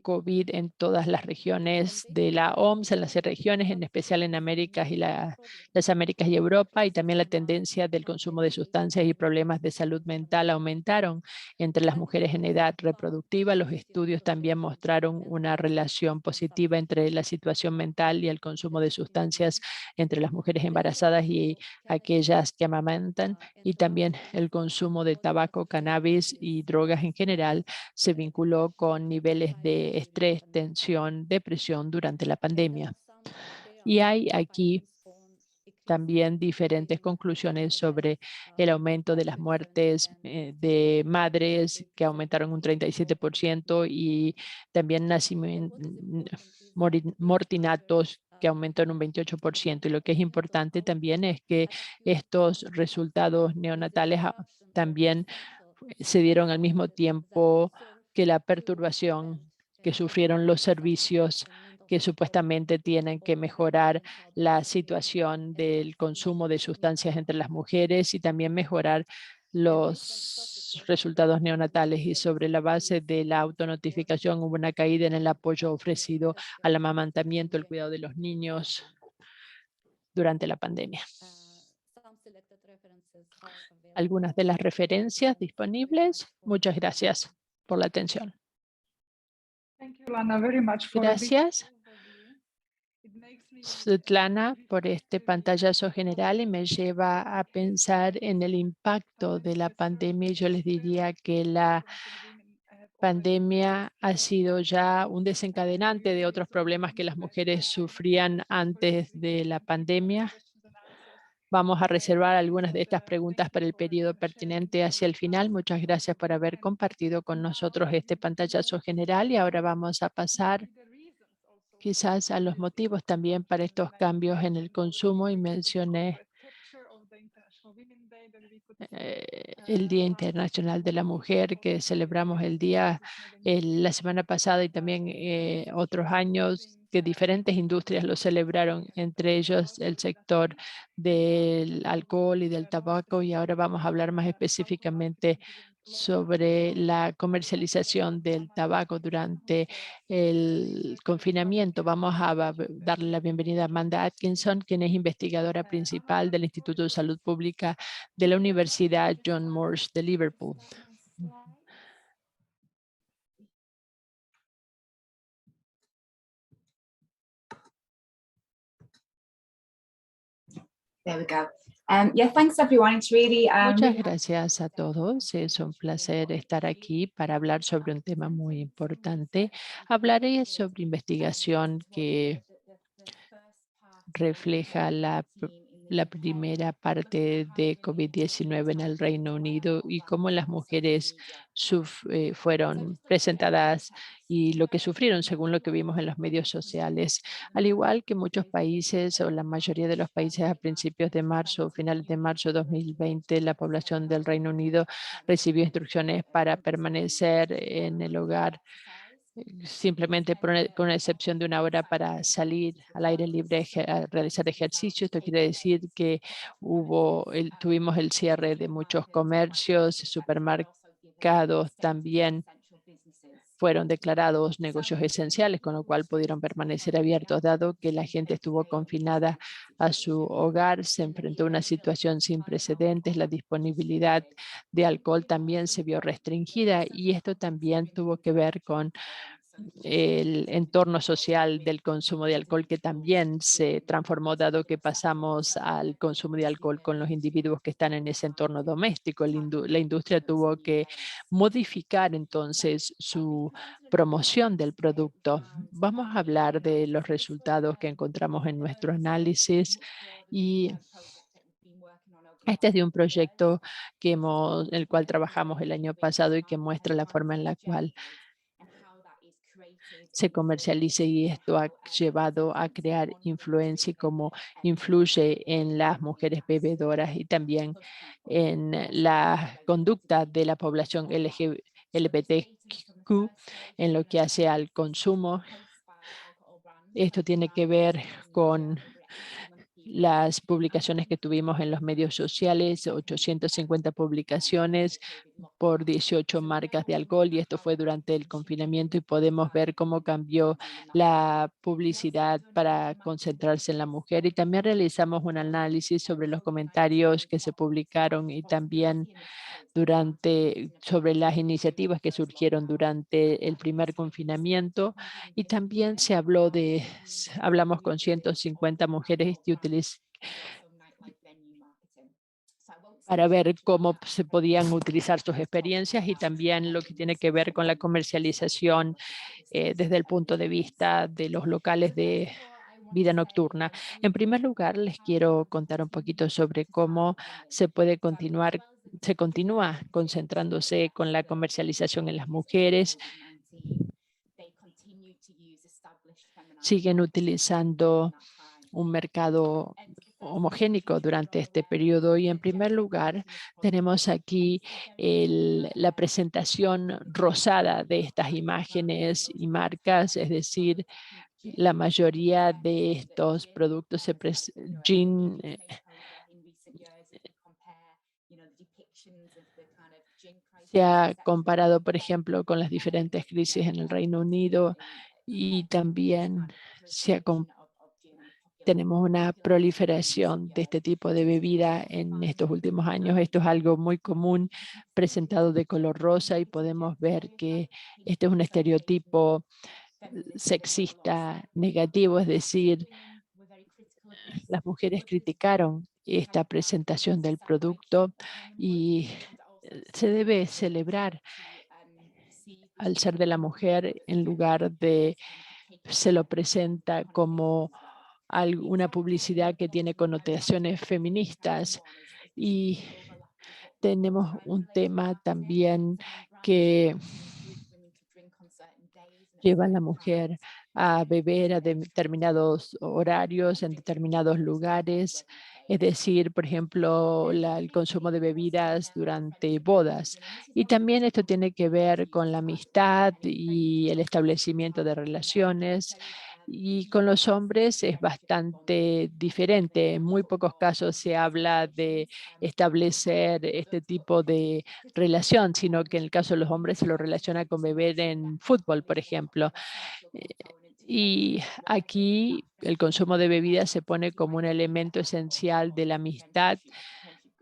COVID en todas las regiones de la OMS, en las regiones, en especial en Américas y las Américas y Europa, y también la tendencia del consumo de sustancias y problemas de salud mental aumentaron entre las mujeres en edad reproductiva. Los estudios también mostraron una relación positiva entre la situación mental y el consumo de sustancias entre las mujeres embarazadas y aquellas que amamantan, y también el consumo de tabaco, cannabis y drogas en general se vinculó con niveles de estrés, tensión, depresión durante la pandemia. Y hay aquí también diferentes conclusiones sobre el aumento de las muertes de madres, que aumentaron un 37%, y también mortinatos, que aumentó en un 28%. Y lo que es importante también es que estos resultados neonatales también se dieron al mismo tiempo que la perturbación que sufrieron los servicios que supuestamente tienen que mejorar la situación del consumo de sustancias entre las mujeres y también mejorar los resultados neonatales. Y sobre la base de la autonotificación hubo una caída en el apoyo ofrecido al amamantamiento, el cuidado de los niños durante la pandemia. Algunas de las referencias disponibles. Muchas gracias por la atención. Thank you, Lana, very much for this Gracias, overview. It makes me Svetlana, por este pantallazo general y me lleva a pensar en el impacto de la pandemia. Yo les diría que la pandemia ha sido ya un desencadenante de otros problemas que las mujeres sufrían antes de la pandemia. Vamos a reservar algunas de estas preguntas para el periodo pertinente hacia el final. Muchas gracias por haber compartido con nosotros este pantallazo general y ahora vamos a pasar quizás a los motivos también para estos cambios en el consumo, y mencioné el Día Internacional de la Mujer, que celebramos el día la semana pasada, y también otros años que diferentes industrias lo celebraron, entre ellos el sector del alcohol y del tabaco. Y ahora vamos a hablar más específicamente sobre la comercialización del tabaco durante el confinamiento. Vamos a darle la bienvenida a Amanda Atkinson, quien es investigadora principal del Instituto de Salud Pública de la Universidad John Moores de Liverpool. There we go. Yeah, thanks everyone. It's really Muchas gracias a todos. Es un placer estar aquí para hablar sobre un tema muy importante. Hablaré sobre investigación que refleja la primera parte de COVID-19 en el Reino Unido y cómo las mujeres fueron presentadas y lo que sufrieron según lo que vimos en los medios sociales. Al igual que muchos países o la mayoría de los países, a principios de marzo, finales de marzo de 2020, la población del Reino Unido recibió instrucciones para permanecer en el hogar, simplemente con una excepción de una hora para salir al aire libre a realizar ejercicio. Esto quiere decir que tuvimos el cierre de muchos comercios, supermercados también fueron declarados negocios esenciales, con lo cual pudieron permanecer abiertos. Dado que la gente estuvo confinada a su hogar, se enfrentó a una situación sin precedentes. La disponibilidad de alcohol también se vio restringida, y esto también tuvo que ver con el entorno social del consumo de alcohol, que también se transformó, dado que pasamos al consumo de alcohol con los individuos que están en ese entorno doméstico. La industria tuvo que modificar entonces su promoción del producto. Vamos a hablar de los resultados que encontramos en nuestro análisis, y este es de un proyecto el cual trabajamos el año pasado y que muestra la forma en la cual se comercialice, y esto ha llevado a crear influencia y cómo influye en las mujeres bebedoras y también en la conducta de la población LGBTQ en lo que hace al consumo. Esto tiene que ver con las publicaciones que tuvimos en los medios sociales, 850 publicaciones por 18 marcas de alcohol, y esto fue durante el confinamiento, y podemos ver cómo cambió la publicidad para concentrarse en la mujer. Y también realizamos un análisis sobre los comentarios que se publicaron y también sobre las iniciativas que surgieron durante el primer confinamiento, y también hablamos con 150 mujeres para ver cómo se podían utilizar sus experiencias y también lo que tiene que ver con la comercialización desde el punto de vista de los locales de vida nocturna. En primer lugar, les quiero contar un poquito sobre cómo se continúa concentrándose con la comercialización en las mujeres. Siguen utilizando un mercado homogénico durante este periodo, y en primer lugar tenemos aquí la presentación rosada de estas imágenes y marcas, es decir, la mayoría de estos productos se ha comparado, por ejemplo, con las diferentes crisis en el Reino Unido, y también tenemos una proliferación de este tipo de bebida en estos últimos años. Esto es algo muy común, presentado de color rosa, y podemos ver que este es un estereotipo sexista negativo, es decir, las mujeres criticaron esta presentación del producto, y se debe celebrar al ser de la mujer en lugar de se lo presenta como una publicidad que tiene connotaciones feministas. Y tenemos un tema también que lleva a la mujer a beber a determinados horarios, en determinados lugares, es decir, por ejemplo, el consumo de bebidas durante bodas. Y también esto tiene que ver con la amistad y el establecimiento de relaciones. Y con los hombres es bastante diferente. En muy pocos casos se habla de establecer este tipo de relación, sino que en el caso de los hombres se lo relaciona con beber en fútbol, por ejemplo. Y aquí el consumo de bebidas se pone como un elemento esencial de la amistad,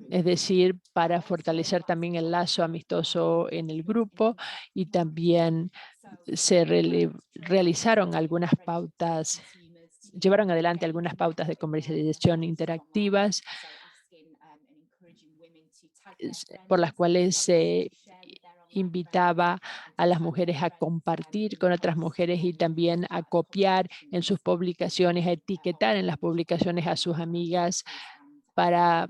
es decir, para fortalecer también el lazo amistoso en el grupo, y también realizaron algunas pautas, llevaron adelante algunas pautas de comercialización interactivas por las cuales se invitaba a las mujeres a compartir con otras mujeres y también a copiar en sus publicaciones, a etiquetar en las publicaciones a sus amigas para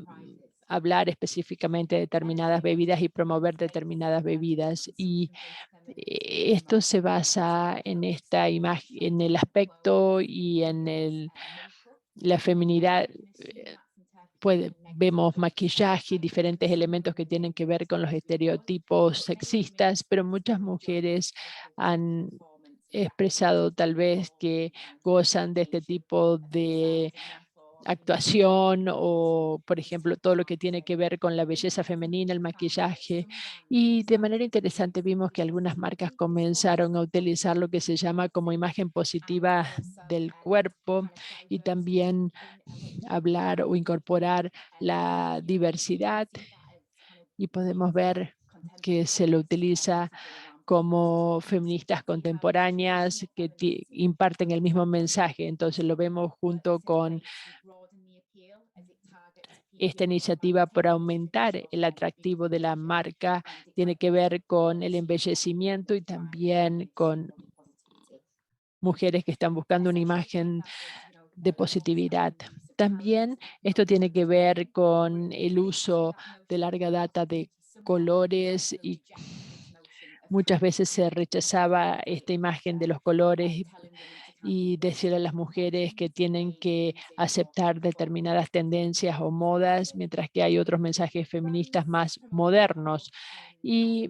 hablar específicamente de determinadas bebidas y promover determinadas bebidas. Y esto se basa en esta imagen, en el aspecto y en la feminidad. Vemos maquillaje y diferentes elementos que tienen que ver con los estereotipos sexistas, pero muchas mujeres han expresado tal vez que gozan de este tipo de actuación, o por ejemplo todo lo que tiene que ver con la belleza femenina, el maquillaje. Y de manera interesante vimos que algunas marcas comenzaron a utilizar lo que se llama como imagen positiva del cuerpo, y también hablar o incorporar la diversidad, y podemos ver que se lo utiliza como feministas contemporáneas que imparten el mismo mensaje. Entonces lo vemos junto con esta iniciativa por aumentar el atractivo de la marca. Tiene que ver con el embellecimiento y también con mujeres que están buscando una imagen de positividad. También esto tiene que ver con el uso de larga data de colores, y muchas veces se rechazaba esta imagen de los colores y decir a las mujeres que tienen que aceptar determinadas tendencias o modas, mientras que hay otros mensajes feministas más modernos. Y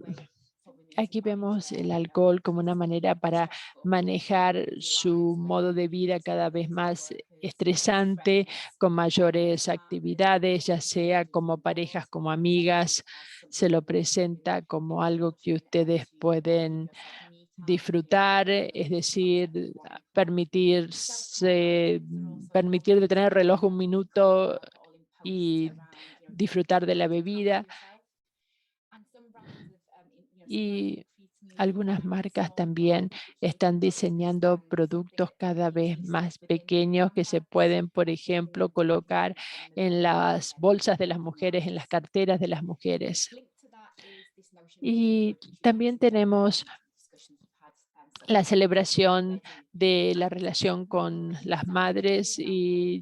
Aquí vemos el alcohol como una manera para manejar su modo de vida cada vez más estresante, con mayores actividades, ya sea como parejas, como amigas. Se lo presenta como algo que ustedes pueden disfrutar, es decir, permitir de tener reloj un minuto y disfrutar de la bebida. Y algunas marcas también están diseñando productos cada vez más pequeños que se pueden, por ejemplo, colocar en las bolsas de las mujeres, en las carteras de las mujeres. Y también tenemos la celebración de la relación con las madres y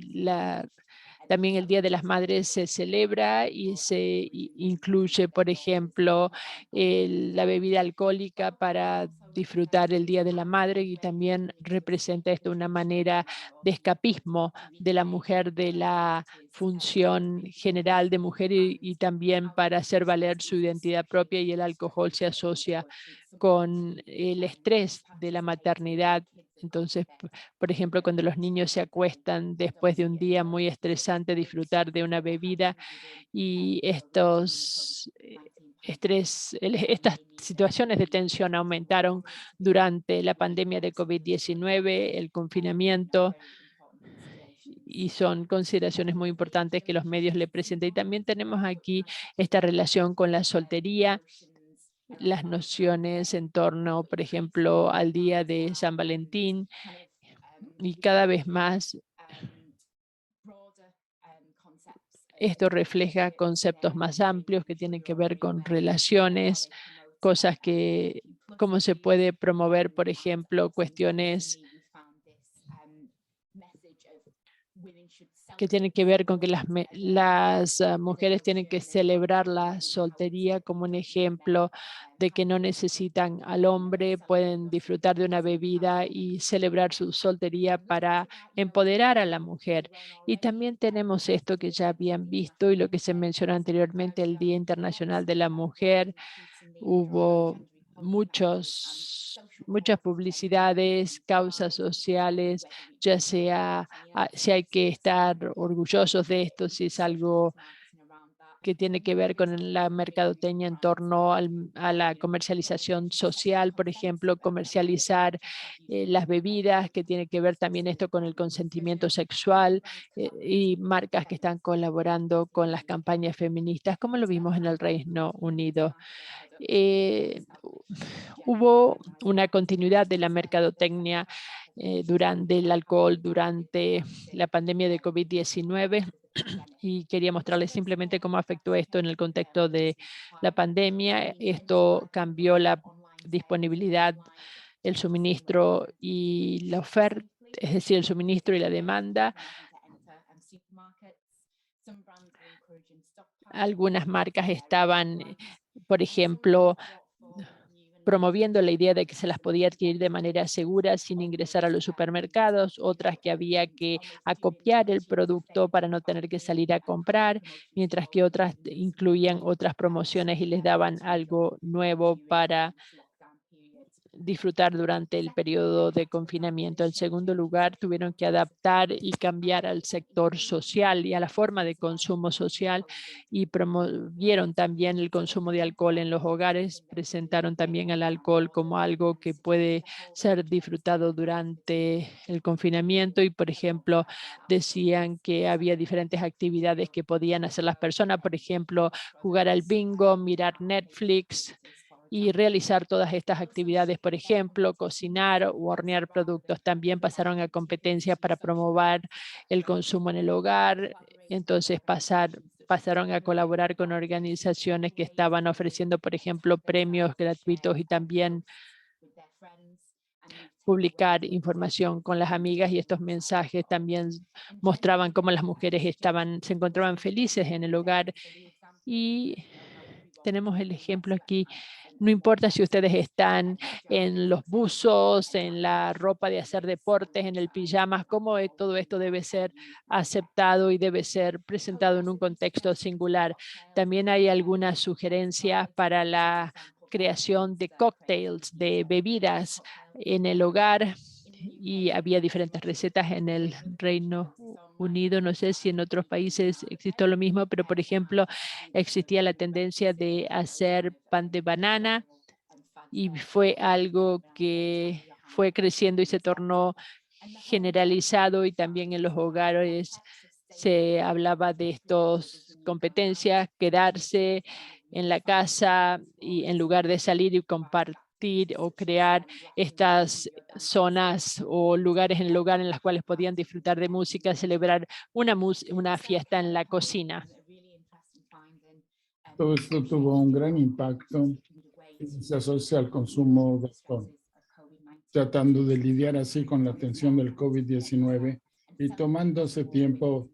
también el Día de las Madres se celebra y se incluye, por ejemplo, la bebida alcohólica para disfrutar el Día de la Madre, y también representa esto una manera de escapismo de la mujer de la función general de mujer y también para hacer valer su identidad propia, y el alcohol se asocia con el estrés de la maternidad. Entonces, por ejemplo, cuando los niños se acuestan después de un día muy estresante, disfrutar de una bebida, y estas situaciones de tensión aumentaron durante la pandemia de COVID-19, el confinamiento, y son consideraciones muy importantes que los medios le presentan. Y también tenemos aquí esta relación con la soltería, las nociones en torno, por ejemplo, al día de San Valentín, y cada vez más esto refleja conceptos más amplios que tienen que ver con relaciones, cosas que, cómo se puede promover, por ejemplo, cuestiones que tienen que ver con que las mujeres tienen que celebrar la soltería como un ejemplo de que no necesitan al hombre, pueden disfrutar de una bebida y celebrar su soltería para empoderar a la mujer. Y también tenemos esto que ya habían visto y lo que se mencionó anteriormente, el Día Internacional de la Mujer. Hubo muchas publicidades, causas sociales, ya sea si hay que estar orgullosos de esto, si es algo que tiene que ver con la mercadotecnia en torno a la comercialización social, por ejemplo, comercializar las bebidas, que tiene que ver también esto con el consentimiento sexual, y marcas que están colaborando con las campañas feministas, como lo vimos en el Reino Unido. Hubo una continuidad de la mercadotecnia durante el alcohol, durante la pandemia de COVID-19, y quería mostrarles simplemente cómo afectó esto en el contexto de la pandemia. Esto cambió la disponibilidad, el suministro y la oferta, es decir, el suministro y la demanda. Algunas marcas estaban, por ejemplo, promoviendo la idea de que se las podía adquirir de manera segura sin ingresar a los supermercados, otras que había que acopiar el producto para no tener que salir a comprar, mientras que otras incluían otras promociones y les daban algo nuevo para disfrutar durante el periodo de confinamiento. En segundo lugar, tuvieron que adaptar y cambiar al sector social y a la forma de consumo social, y promovieron también el consumo de alcohol en los hogares. Presentaron también al alcohol como algo que puede ser disfrutado durante el confinamiento, y, por ejemplo, decían que había diferentes actividades que podían hacer las personas, por ejemplo, jugar al bingo, mirar Netflix, y realizar todas estas actividades, por ejemplo, cocinar o hornear productos. También pasaron a competencias para promover el consumo en el hogar. Entonces pasaron a colaborar con organizaciones que estaban ofreciendo, por ejemplo, premios gratuitos, y también publicar información con las amigas, y estos mensajes también mostraban cómo las mujeres se encontraban felices en el hogar. Y tenemos el ejemplo aquí. No importa si ustedes están en los buzos, en la ropa de hacer deportes, en el pijamas, cómo todo esto debe ser aceptado y debe ser presentado en un contexto singular. También hay algunas sugerencias para la creación de cócteles, de bebidas en el hogar, y había diferentes recetas en el Reino Unido. No sé si en otros países existió lo mismo, pero por ejemplo, existía la tendencia de hacer pan de banana y fue algo que fue creciendo y se tornó generalizado, y también en los hogares se hablaba de estas competencias, quedarse en la casa y en lugar de salir y compartir o crear estas zonas o lugares en el hogar en las cuales podían disfrutar de música, celebrar una fiesta en la cocina. Todo esto tuvo un gran impacto y se asocia al consumo de alcohol, tratando de lidiar así con la tensión del COVID-19 y tomándose tiempo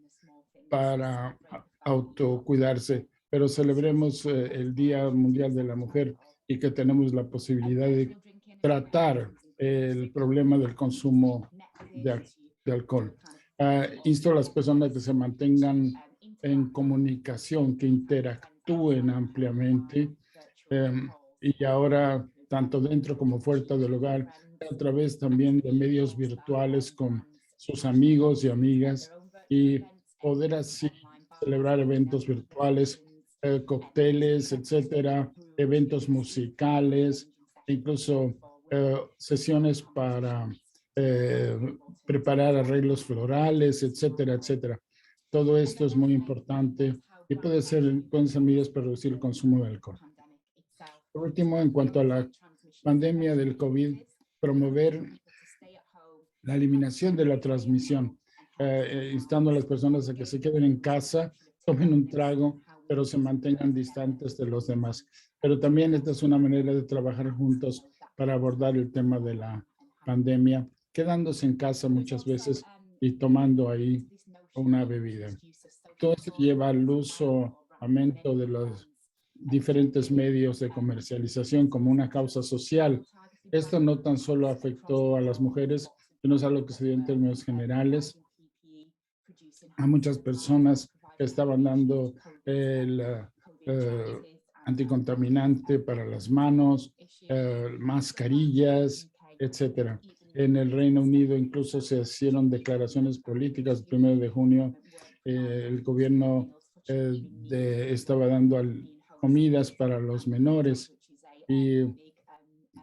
para autocuidarse. Pero celebremos el Día Mundial de la Mujer y que tenemos la posibilidad de tratar el problema del consumo de alcohol. Insto a las personas que se mantengan en comunicación, que interactúen ampliamente y ahora tanto dentro como fuera del hogar, a través también de medios virtuales con sus amigos y amigas, y poder así celebrar eventos virtuales, cócteles, etcétera, eventos musicales, incluso sesiones para preparar arreglos florales, etcétera, etcétera. Todo esto es muy importante y pueden ser medidas para reducir el consumo de alcohol. Por último, en cuanto a la pandemia del COVID, promover la eliminación de la transmisión, instando a las personas a que se queden en casa, tomen un trago, pero se mantengan distantes de los demás. Pero también esta es una manera de trabajar juntos para abordar el tema de la pandemia, quedándose en casa muchas veces y tomando ahí una bebida. Todo esto lleva al aumento de los diferentes medios de comercialización como una causa social. Esto no tan solo afectó a las mujeres, sino es algo que se dio en términos generales a muchas personas que estaban dando el anticontaminante para las manos, mascarillas, etcétera. En el Reino Unido incluso se hicieron declaraciones políticas. El 1 de junio el gobierno estaba dando comidas para los menores y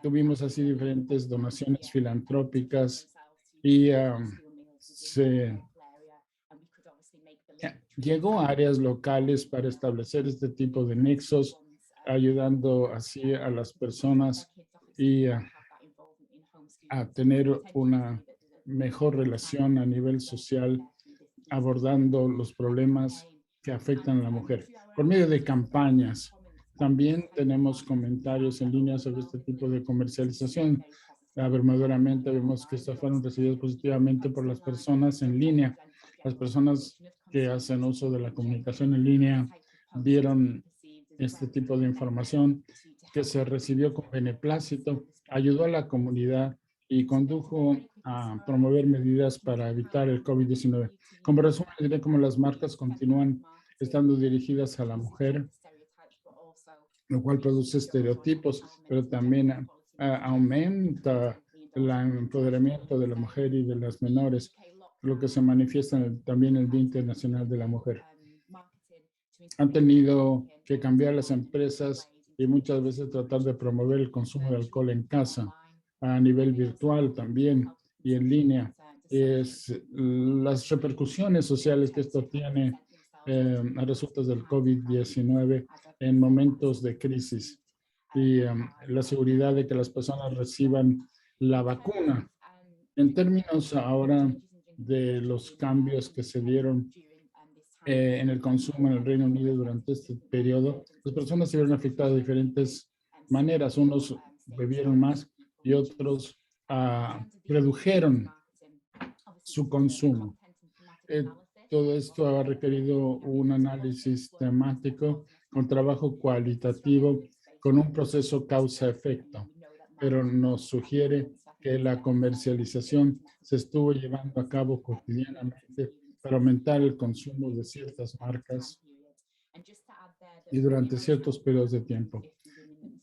tuvimos así diferentes donaciones filantrópicas y se llegó a áreas locales para establecer este tipo de nexos, ayudando así a las personas y a tener una mejor relación a nivel social, abordando los problemas que afectan a la mujer. Por medio de campañas, también tenemos comentarios en línea sobre este tipo de comercialización. Abrumadoramente vemos que estas fueron recibidas positivamente por las personas en línea. Las personas que hacen uso de la comunicación en línea vieron este tipo de información que se recibió con beneplácito, ayudó a la comunidad y condujo a promover medidas para evitar el COVID-19. Como resumen, diré cómo las marcas continúan estando dirigidas a la mujer, lo cual produce estereotipos, pero también aumenta el empoderamiento de la mujer y de las menores, lo que se manifiesta también en el Día Internacional de la Mujer. Han tenido que cambiar las empresas y muchas veces tratar de promover el consumo de alcohol en casa, a nivel virtual también y en línea. Las repercusiones sociales que esto tiene a resultas del COVID-19 en momentos de crisis y la seguridad de que las personas reciban la vacuna. En términos ahora de los cambios que se dieron en el consumo en el Reino Unido durante este periodo, las personas se vieron afectadas de diferentes maneras. Unos bebieron más y otros redujeron su consumo. Todo esto ha requerido un análisis temático con trabajo cualitativo con un proceso causa-efecto, pero nos sugiere que la comercialización se estuvo llevando a cabo cotidianamente para aumentar el consumo de ciertas marcas y durante ciertos periodos de tiempo.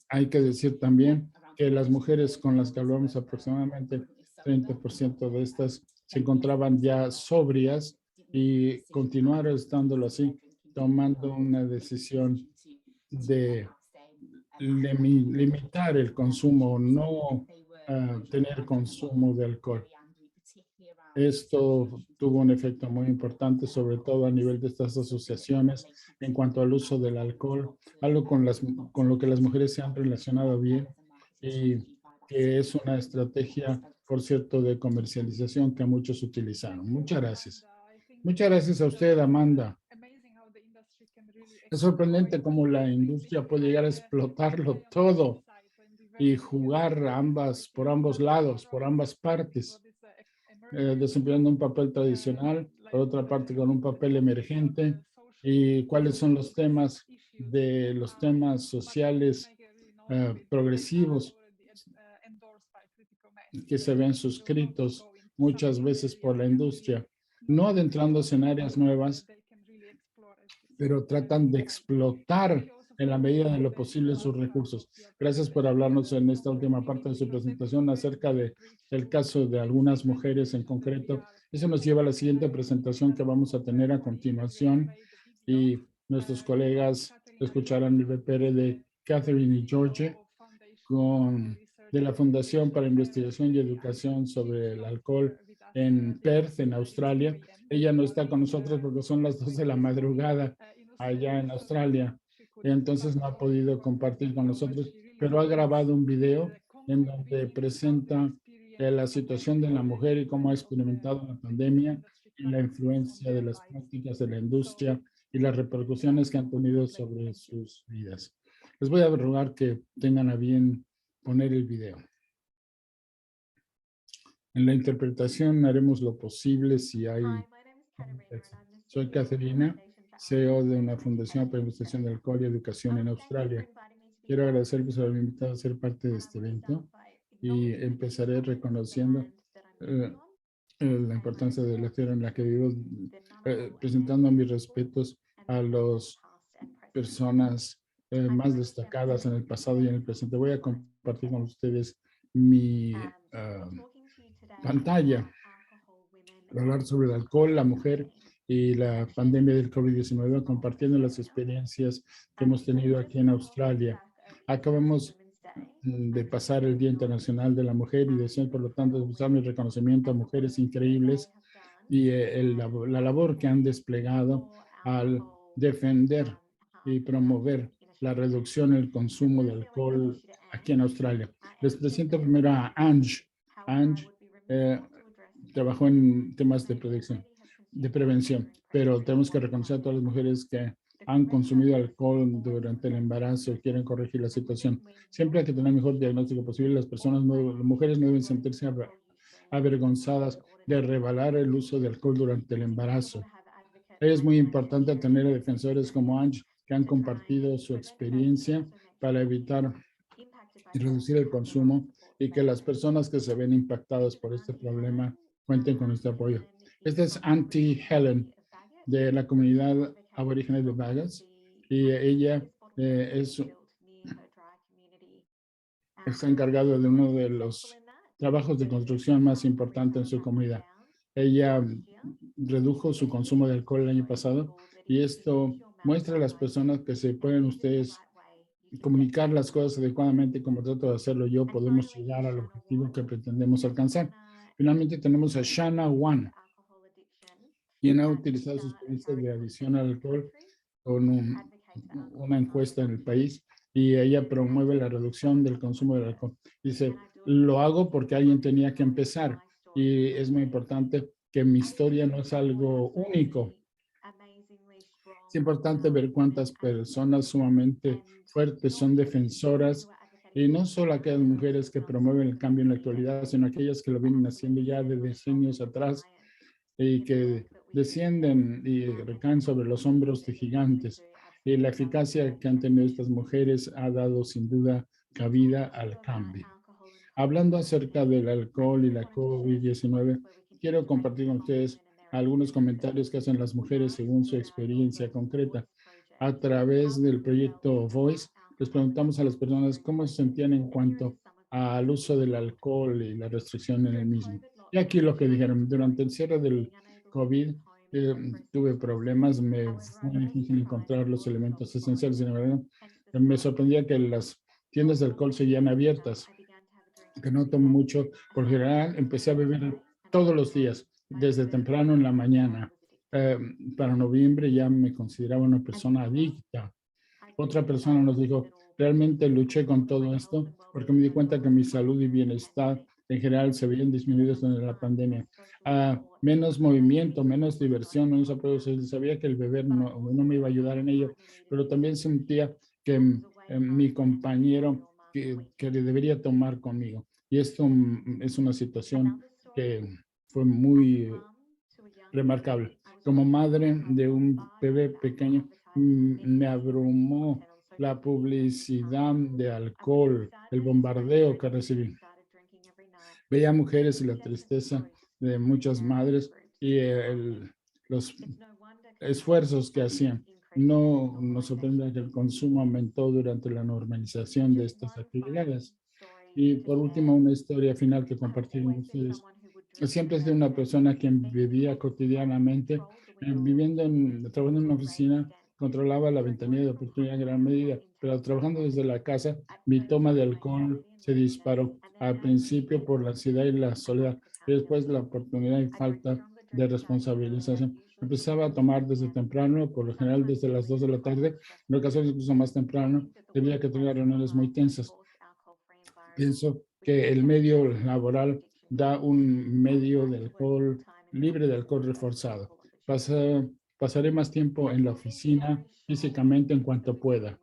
hay que decir también que las mujeres con las que hablamos, aproximadamente 30% de estas se encontraban ya sobrias y continuaron estándolo así, tomando una decisión de limitar el consumo, no tener consumo de alcohol. Esto tuvo un efecto muy importante, sobre todo a nivel de estas asociaciones en cuanto al uso del alcohol, algo con lo que las mujeres se han relacionado bien y que es una estrategia, por cierto, de comercialización que muchos utilizaron. Muchas gracias. Muchas gracias a usted, Amanda. Es sorprendente cómo la industria puede llegar a explotarlo todo y jugar por ambos lados, por ambas partes, desempeñando un papel tradicional, por otra parte con un papel emergente, y cuáles son los temas sociales progresivos que se ven suscritos muchas veces por la industria, no adentrándose en áreas nuevas, pero tratan de explotar en la medida de lo posible sus recursos. Gracias por hablarnos en esta última parte de su presentación acerca del caso de algunas mujeres en concreto. Eso nos lleva a la siguiente presentación que vamos a tener a continuación, y nuestros colegas escucharán el BPR de Catherine y George de la Fundación para Investigación y Educación sobre el Alcohol en Perth, en Australia. Ella no está con nosotros porque son las 2 de la madrugada allá en Australia. Entonces no ha podido compartir con nosotros, pero ha grabado un video en donde presenta la situación de la mujer y cómo ha experimentado la pandemia y la influencia de las prácticas de la industria y las repercusiones que han tenido sobre sus vidas. Les voy a rogar que tengan a bien poner el video. En la interpretación haremos lo posible si hay. Soy Caterina, CEO de una fundación para investigación de alcohol y educación en Australia. Quiero agradecerles por haberme invitado a ser parte de este evento y empezaré reconociendo la importancia de la tierra en la que vivo, presentando mis respetos a las personas más destacadas en el pasado y en el presente. Voy a compartir con ustedes mi pantalla para hablar sobre el alcohol, la mujer y la pandemia del COVID-19, compartiendo las experiencias que hemos tenido aquí en Australia. Acabamos de pasar el Día Internacional de la Mujer y deseo, por lo tanto, usar mi reconocimiento a mujeres increíbles y la labor que han desplegado al defender y promover la reducción del consumo de alcohol aquí en Australia. Les presento primero a Ange. Ange trabajó en temas de prevención, pero tenemos que reconocer a todas las mujeres que han consumido alcohol durante el embarazo y quieren corregir la situación. Siempre hay que tener el mejor diagnóstico posible. Las mujeres no deben sentirse avergonzadas de revelar el uso de alcohol durante el embarazo. Es muy importante tener a defensores como Ange que han compartido su experiencia para evitar y reducir el consumo, y que las personas que se ven impactadas por este problema cuenten con este apoyo. Esta es Auntie Helen de la comunidad aborigen de Bagas, y ella está encargada de uno de los trabajos de construcción más importantes en su comunidad. Ella redujo su consumo de alcohol el año pasado, y esto muestra a las personas que se pueden ustedes comunicar las cosas adecuadamente, como trato de hacerlo yo, podemos llegar al objetivo que pretendemos alcanzar. Finalmente tenemos a Shanna Wan, quien ha utilizado su experiencia de adicción al alcohol con una encuesta en el país, y ella promueve la reducción del consumo del alcohol. Dice, lo hago porque alguien tenía que empezar, y es muy importante que mi historia no es algo único. Es importante ver cuántas personas sumamente fuertes son defensoras, y no solo aquellas mujeres que promueven el cambio en la actualidad, sino aquellas que lo vienen haciendo ya de decenios atrás y que descienden y recaen sobre los hombros de gigantes. Y la eficacia que han tenido estas mujeres ha dado sin duda cabida al cambio. Hablando acerca del alcohol y la COVID-19, quiero compartir con ustedes algunos comentarios que hacen las mujeres según su experiencia concreta. A través del proyecto Voice, les preguntamos a las personas cómo se sentían en cuanto al uso del alcohol y la restricción en el mismo. Y aquí lo que dijeron, durante el cierre del COVID, tuve problemas, me fue muy difícil encontrar los elementos esenciales. Sin embargo, me sorprendía que las tiendas de alcohol seguían abiertas, que no tomo mucho. Por lo general, empecé a beber todos los días, desde temprano en la mañana. Para noviembre ya me consideraba una persona adicta. Otra persona nos dijo, realmente luché con todo esto porque me di cuenta que mi salud y bienestar en general se veían disminuidos durante la pandemia. Menos movimiento, menos diversión, menos apoyo. Sabía que el beber no me iba a ayudar en ello, pero también sentía que mi compañero que le debería tomar conmigo. Y esto es una situación que fue muy remarcable. Como madre de un bebé pequeño, me abrumó la publicidad de alcohol, el bombardeo que recibí. Veía mujeres y la tristeza de muchas madres y los esfuerzos que hacían. No nos sorprende que el consumo aumentó durante la normalización de estas actividades. Y por último, una historia final que compartí con ustedes. Siempre he sido una persona que vivía cotidianamente, trabajando en una oficina, controlaba la ventanilla de oportunidad en gran medida, pero trabajando desde la casa, mi toma de alcohol se disparó al principio por la ansiedad y la soledad, y después la oportunidad y falta de responsabilización. Empezaba a tomar desde temprano, por lo general desde las 2 de la tarde, en ocasiones incluso más temprano, debido que tenía reuniones muy tensas. Pienso que el medio laboral da un medio de alcohol libre de alcohol reforzado. Pasaré más tiempo en la oficina físicamente en cuanto pueda.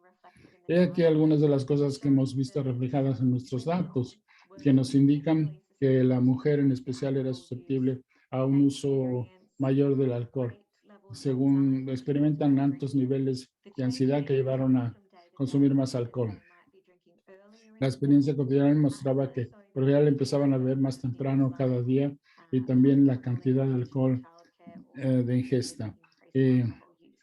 He aquí algunas de las cosas que hemos visto reflejadas en nuestros datos, que nos indican que la mujer en especial era susceptible a un uso mayor del alcohol. Según experimentan altos niveles de ansiedad que llevaron a consumir más alcohol. La experiencia cotidiana mostraba que por lo general empezaban a beber más temprano cada día y también la cantidad de alcohol de ingesta.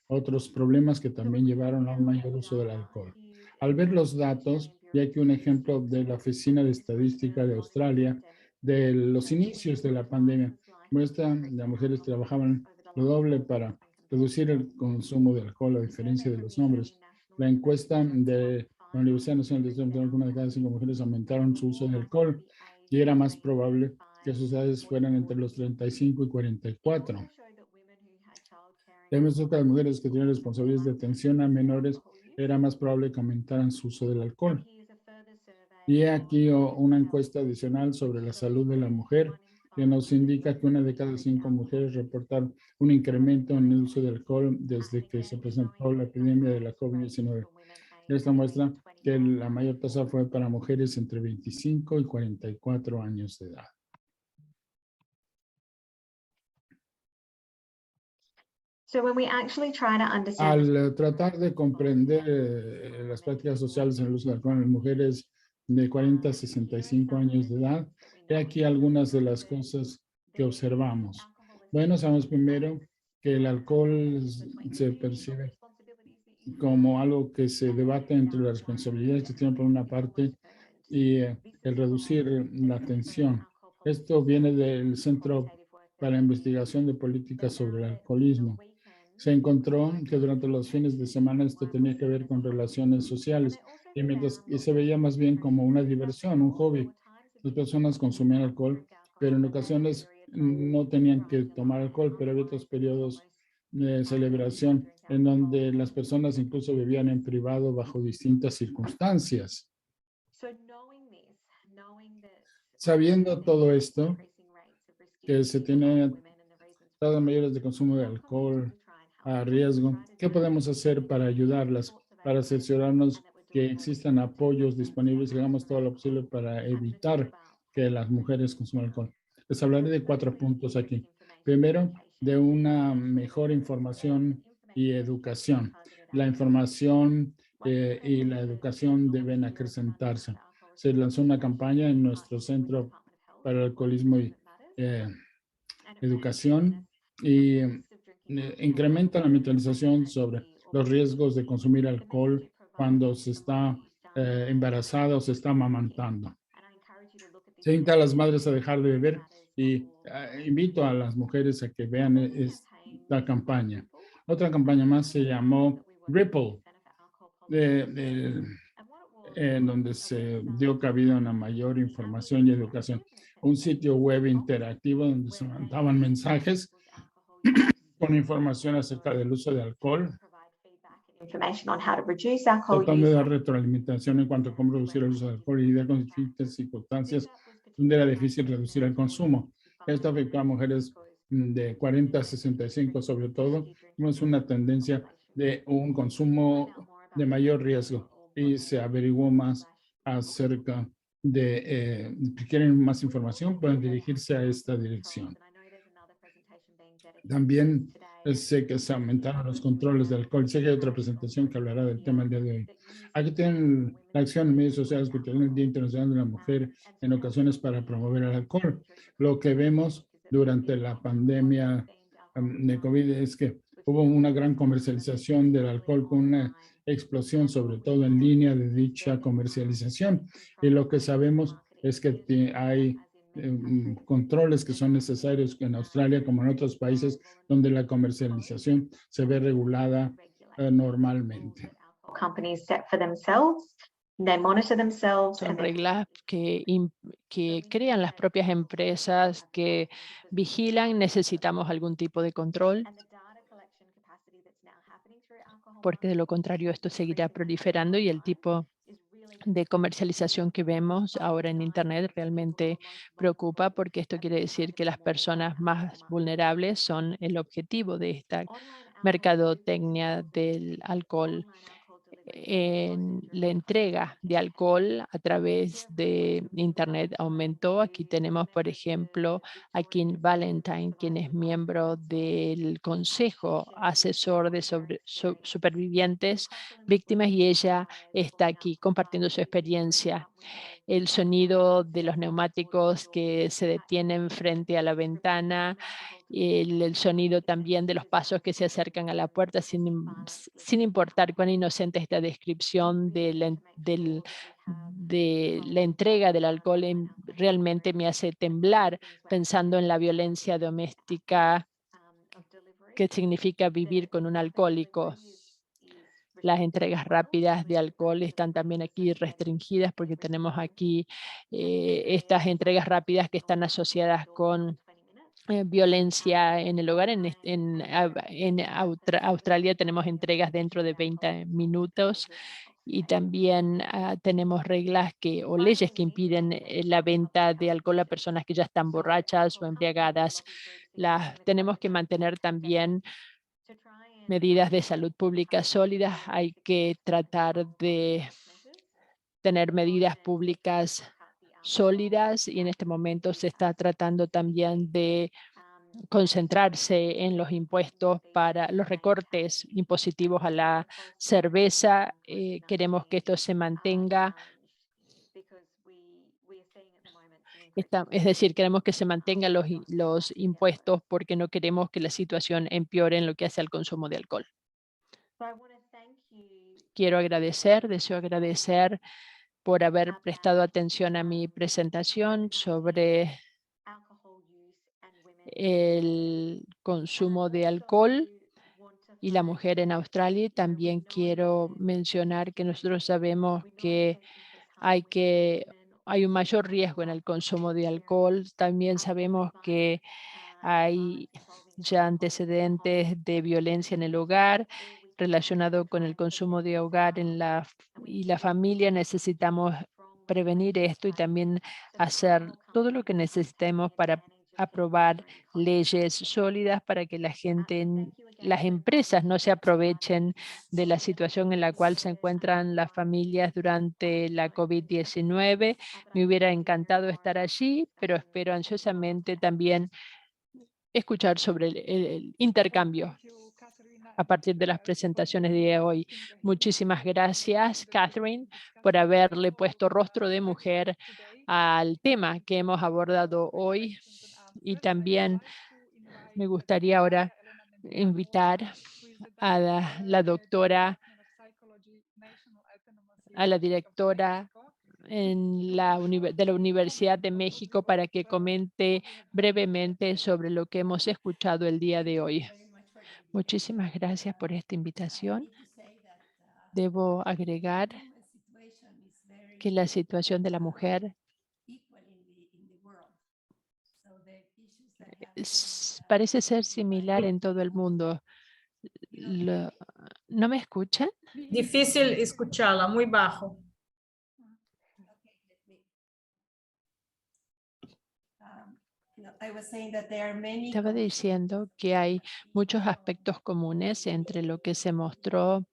Otros problemas que también llevaron a un mayor uso del alcohol. Al ver los datos, y aquí un ejemplo de la Oficina de Estadística de Australia, de los inicios de la pandemia, muestra que las mujeres trabajaban lo doble para reducir el consumo de alcohol a diferencia de los hombres. La encuesta de la Universidad Nacional de Estados, una de cada 5 mujeres aumentaron su uso de alcohol y era más probable que sus edades fueran entre los 35 y 44. Hemos visto que las mujeres que tienen responsabilidades de atención a menores era más probable que aumentaran su uso del alcohol. Y aquí una encuesta adicional sobre la salud de la mujer que nos indica que 1 de cada 5 mujeres reportaron un incremento en el uso de alcohol desde que se presentó la epidemia de la COVID-19. Esta muestra que la mayor tasa fue para mujeres entre 25 y 44 años de edad. Al tratar de comprender las prácticas sociales en el uso del alcohol en mujeres de 40 a 65 años de edad, he aquí algunas de las cosas que observamos. Bueno, sabemos primero que el alcohol se percibe como algo que se debate entre las responsabilidades que tienen por una parte y el reducir la tensión. Esto viene del Centro para la Investigación de Políticas sobre el Alcoholismo. Se encontró que durante los fines de semana esto tenía que ver con relaciones sociales y se veía más bien como una diversión, un hobby. Las personas consumían alcohol, pero en ocasiones no tenían que tomar alcohol, pero había otros periodos de celebración en donde las personas incluso vivían en privado bajo distintas circunstancias. Sabiendo todo esto, que se tiene tasas mayores de consumo de alcohol a riesgo, ¿qué podemos hacer para ayudarlas, para cerciorarnos que existan apoyos disponibles y hagamos todo lo posible para evitar que las mujeres consuman alcohol? Les hablaré de 4 puntos aquí. Primero, de una mejor información y educación. La información y la educación deben acrecentarse. Se lanzó una campaña en nuestro Centro para el Alcoholismo y Educación y incrementa la mentalización sobre los riesgos de consumir alcohol cuando se está embarazada o se está amamantando. Se invita a las madres a dejar de beber y invito a las mujeres a que vean esta campaña. Otra campaña más se llamó Ripple, en donde se dio cabida a una mayor información y educación. Un sitio web interactivo donde se mandaban mensajes con información acerca del uso de alcohol, tratando de dar retroalimentación en cuanto a cómo reducir el uso de alcohol y lidiar con distintas circunstancias donde era difícil reducir el consumo. Esto afectó a mujeres de 40 a 65 sobre todo. Vimos una tendencia de un consumo de mayor riesgo y se averiguó más acerca de, si quieren más información, pueden dirigirse a esta dirección. También sé que se aumentaron los controles de alcohol. Sé que hay otra presentación que hablará del tema el día de hoy. Aquí tienen la acción en medios sociales que tiene el Día Internacional de la Mujer en ocasiones para promover el alcohol. Lo que vemos durante la pandemia de COVID es que hubo una gran comercialización del alcohol con una explosión, sobre todo en línea de dicha comercialización. Y lo que sabemos es que hay controles que son necesarios en Australia como en otros países donde la comercialización se ve regulada normalmente. Son reglas que crean las propias empresas, que vigilan. Necesitamos algún tipo de control, porque de lo contrario esto seguirá proliferando y el tipo de comercialización que vemos ahora en Internet realmente preocupa, porque esto quiere decir que las personas más vulnerables son el objetivo de esta mercadotecnia del alcohol. En la entrega de alcohol a través de Internet aumentó. Aquí tenemos, por ejemplo, a Kim Valentine, quien es miembro del Consejo Asesor de Supervivientes Víctimas, y ella está aquí compartiendo su experiencia. El sonido de los neumáticos que se detienen frente a la ventana, el sonido también de los pasos que se acercan a la puerta, sin importar cuán inocente esta descripción de la entrega del alcohol, realmente me hace temblar pensando en la violencia doméstica que significa vivir con un alcohólico. Las entregas rápidas de alcohol están también aquí restringidas, porque tenemos aquí estas entregas rápidas que están asociadas con violencia en el hogar. En Australia tenemos entregas dentro de 20 minutos y también tenemos reglas o leyes que impiden la venta de alcohol a personas que ya están borrachas o embriagadas. Tenemos que mantener también medidas de salud pública sólidas. Hay que tratar de tener medidas públicas sólidas y en este momento se está tratando también de concentrarse en los impuestos para los recortes impositivos a la cerveza. Queremos que esto se mantenga. Es decir, queremos que se mantengan los impuestos porque no queremos que la situación empeore en lo que hace al consumo de alcohol. Deseo agradecer por haber prestado atención a mi presentación sobre el consumo de alcohol y la mujer en Australia. También quiero mencionar que nosotros sabemos que hay un mayor riesgo en el consumo de alcohol. También sabemos que hay ya antecedentes de violencia en el hogar relacionado con el consumo de hogar y la familia. Necesitamos prevenir esto y también hacer todo lo que necesitemos para aprobar leyes sólidas para que las empresas no se aprovechen de la situación en la cual se encuentran las familias durante la COVID-19. Me hubiera encantado estar allí, pero espero ansiosamente también escuchar sobre el intercambio a partir de las presentaciones de hoy. Muchísimas gracias, Catherine, por haberle puesto rostro de mujer al tema que hemos abordado hoy. Y también me gustaría ahora invitar a la doctora a la directora de la Universidad de México para que comente brevemente sobre lo que hemos escuchado el día de hoy. Muchísimas gracias por esta invitación. Debo agregar que la situación de la mujer parece ser similar en todo el mundo. ¿No me escuchan? Difícil escucharla, muy bajo. Estaba diciendo que hay muchos aspectos comunes entre lo que se mostró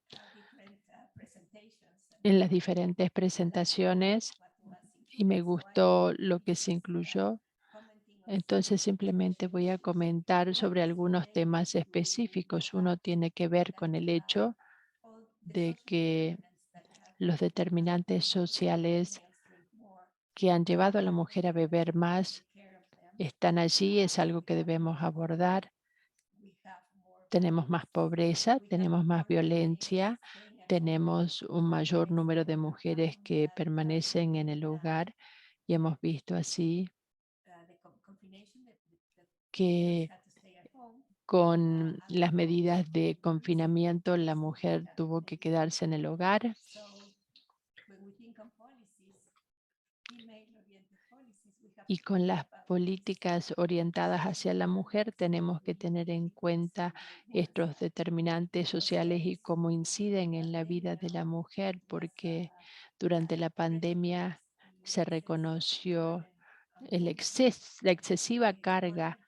en las diferentes presentaciones y me gustó lo que se incluyó. Entonces simplemente voy a comentar sobre algunos temas específicos. Uno tiene que ver con el hecho de que los determinantes sociales que han llevado a la mujer a beber más están allí, es algo que debemos abordar. Tenemos más pobreza, tenemos más violencia, tenemos un mayor número de mujeres que permanecen en el hogar y hemos visto así que con las medidas de confinamiento la mujer tuvo que quedarse en el hogar. Y con las políticas orientadas hacia la mujer tenemos que tener en cuenta estos determinantes sociales y cómo inciden en la vida de la mujer, porque durante la pandemia se reconoció la excesiva carga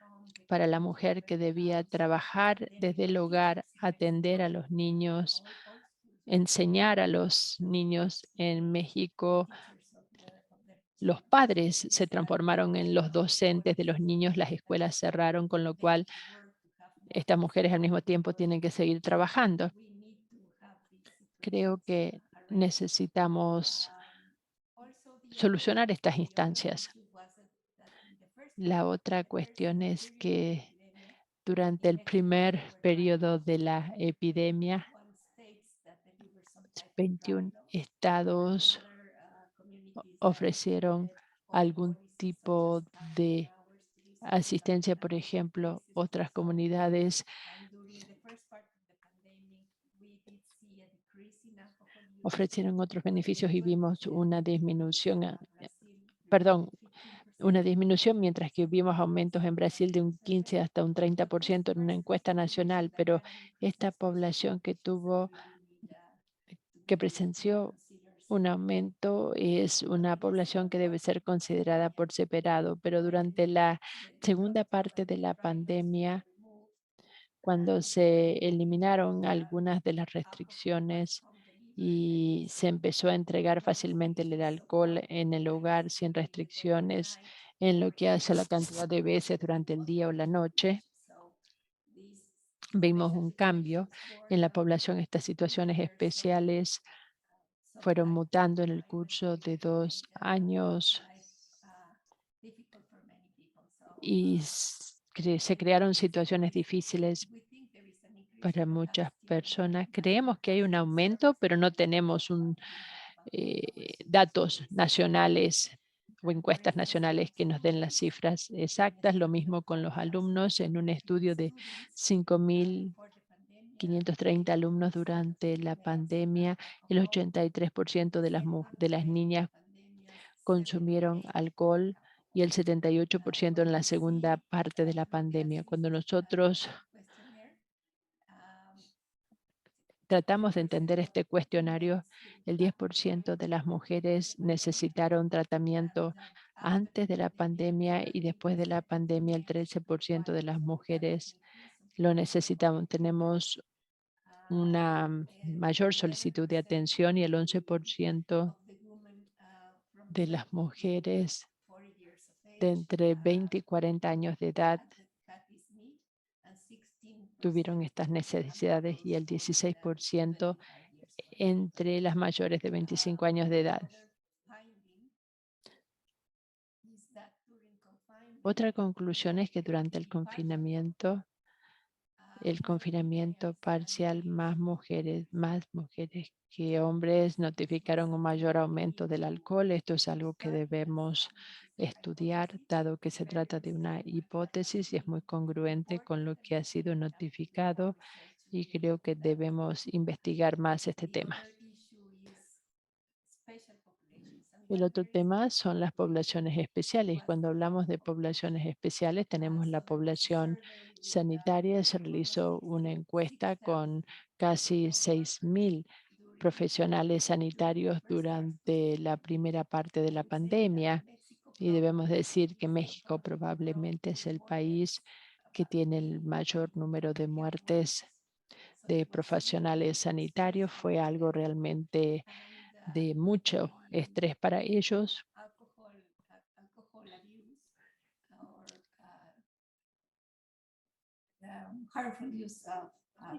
para la mujer que debía trabajar desde el hogar, atender a los niños, enseñar a los niños. En México, los padres se transformaron en los docentes de los niños, las escuelas cerraron, con lo cual estas mujeres al mismo tiempo tienen que seguir trabajando. Creo que necesitamos solucionar estas instancias. La otra cuestión es que durante el primer periodo de la epidemia, 21 estados ofrecieron algún tipo de asistencia. Por ejemplo, otras comunidades ofrecieron otros beneficios y vimos una disminución, mientras que vimos aumentos en Brasil de un 15 hasta un 30% en una encuesta nacional, pero esta población que presenció un aumento es una población que debe ser considerada por separado, pero durante la segunda parte de la pandemia, cuando se eliminaron algunas de las restricciones y se empezó a entregar fácilmente el alcohol en el hogar sin restricciones en lo que hace a la cantidad de veces durante el día o la noche, vimos un cambio en la población. Estas situaciones especiales fueron mutando en el curso de 2 años y se crearon situaciones difíciles para muchas personas. Creemos que hay un aumento, pero no tenemos datos nacionales o encuestas nacionales que nos den las cifras exactas. Lo mismo con los alumnos. En un estudio de 5.530 alumnos durante la pandemia, el 83% de las niñas consumieron alcohol y el 78% en la segunda parte de la pandemia. Cuando nosotros tratamos de entender este cuestionario, el 10% de las mujeres necesitaron tratamiento antes de la pandemia y después de la pandemia el 13% de las mujeres lo necesitaban. Tenemos una mayor solicitud de atención y el 11% de las mujeres de entre 20 y 40 años de edad tuvieron estas necesidades y el 16% entre las mayores de 25 años de edad. Otra conclusión es que durante el confinamiento el confinamiento parcial, más mujeres que hombres notificaron un mayor aumento del alcohol. Esto es algo que debemos estudiar, dado que se trata de una hipótesis y es muy congruente con lo que ha sido notificado, y creo que debemos investigar más este tema. El otro tema son las poblaciones especiales. Cuando hablamos de poblaciones especiales, tenemos la población sanitaria. Se realizó una encuesta con casi 6,000 profesionales sanitarios durante la primera parte de la pandemia. Y debemos decir que México probablemente es el país que tiene el mayor número de muertes de profesionales sanitarios. Fue algo realmente de mucho estrés para ellos.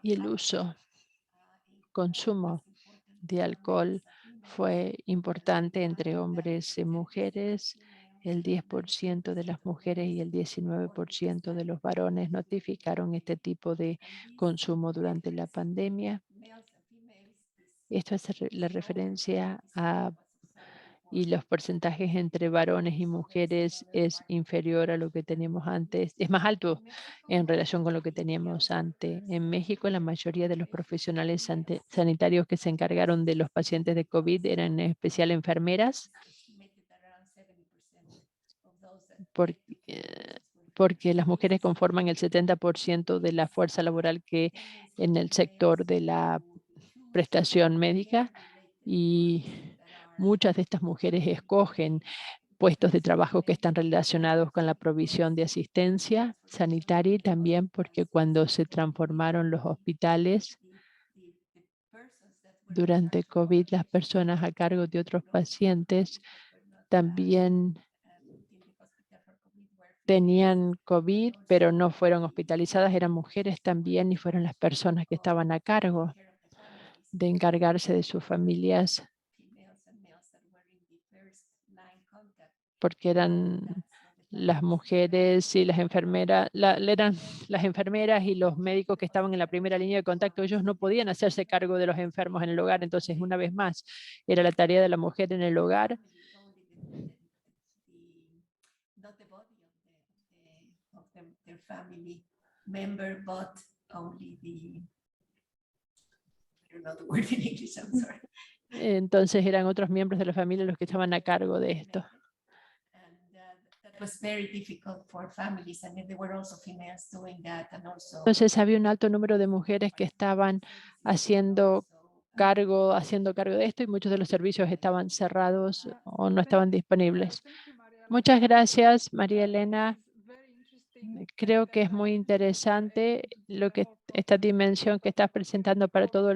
Y el consumo de alcohol fue importante entre hombres y mujeres. El 10% de las mujeres y el 19% de los varones notificaron este tipo de consumo durante la pandemia. Esto es la referencia a, y los porcentajes entre varones y mujeres es inferior a lo que teníamos antes. Es más alto en relación con lo que teníamos antes. En México, la mayoría de los profesionales sanitarios que se encargaron de los pacientes de COVID eran en especial enfermeras, porque las mujeres conforman el 70% de la fuerza laboral que en el sector de la prestación médica, y muchas de estas mujeres escogen puestos de trabajo que están relacionados con la provisión de asistencia sanitaria, y también porque cuando se transformaron los hospitales durante COVID, las personas a cargo de otros pacientes también tenían COVID, pero no fueron hospitalizadas, eran mujeres también, y fueron las personas que estaban a cargo de encargarse de sus familias, porque eran las mujeres y las enfermeras, eran las enfermeras y los médicos que estaban en la primera línea de contacto. Ellos no podían hacerse cargo de los enfermos en el hogar, entonces una vez más era la tarea de la mujer en el hogar. Entonces eran otros miembros de la familia los que estaban a cargo de esto. Entonces había un alto número de mujeres que estaban haciendo cargo de esto, y muchos de los servicios estaban cerrados o no estaban disponibles. Muchas gracias, María Elena. Creo que es muy interesante esta dimensión que estás presentando para todo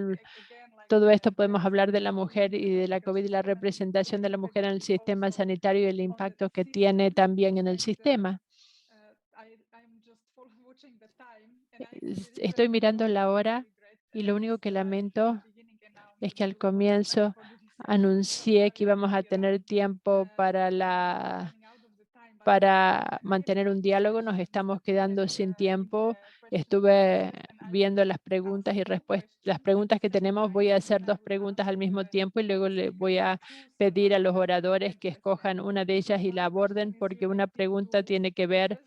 esto. Podemos hablar de la mujer y de la COVID y la representación de la mujer en el sistema sanitario y el impacto que tiene también en el sistema. Estoy mirando la hora y lo único que lamento es que al comienzo anuncié que íbamos a tener tiempo para mantener un diálogo. Nos estamos quedando sin tiempo. Estuve viendo las preguntas y respuestas. Las preguntas que tenemos, voy a hacer 2 preguntas al mismo tiempo y luego le voy a pedir a los oradores que escojan una de ellas y la aborden, porque una pregunta tiene que ver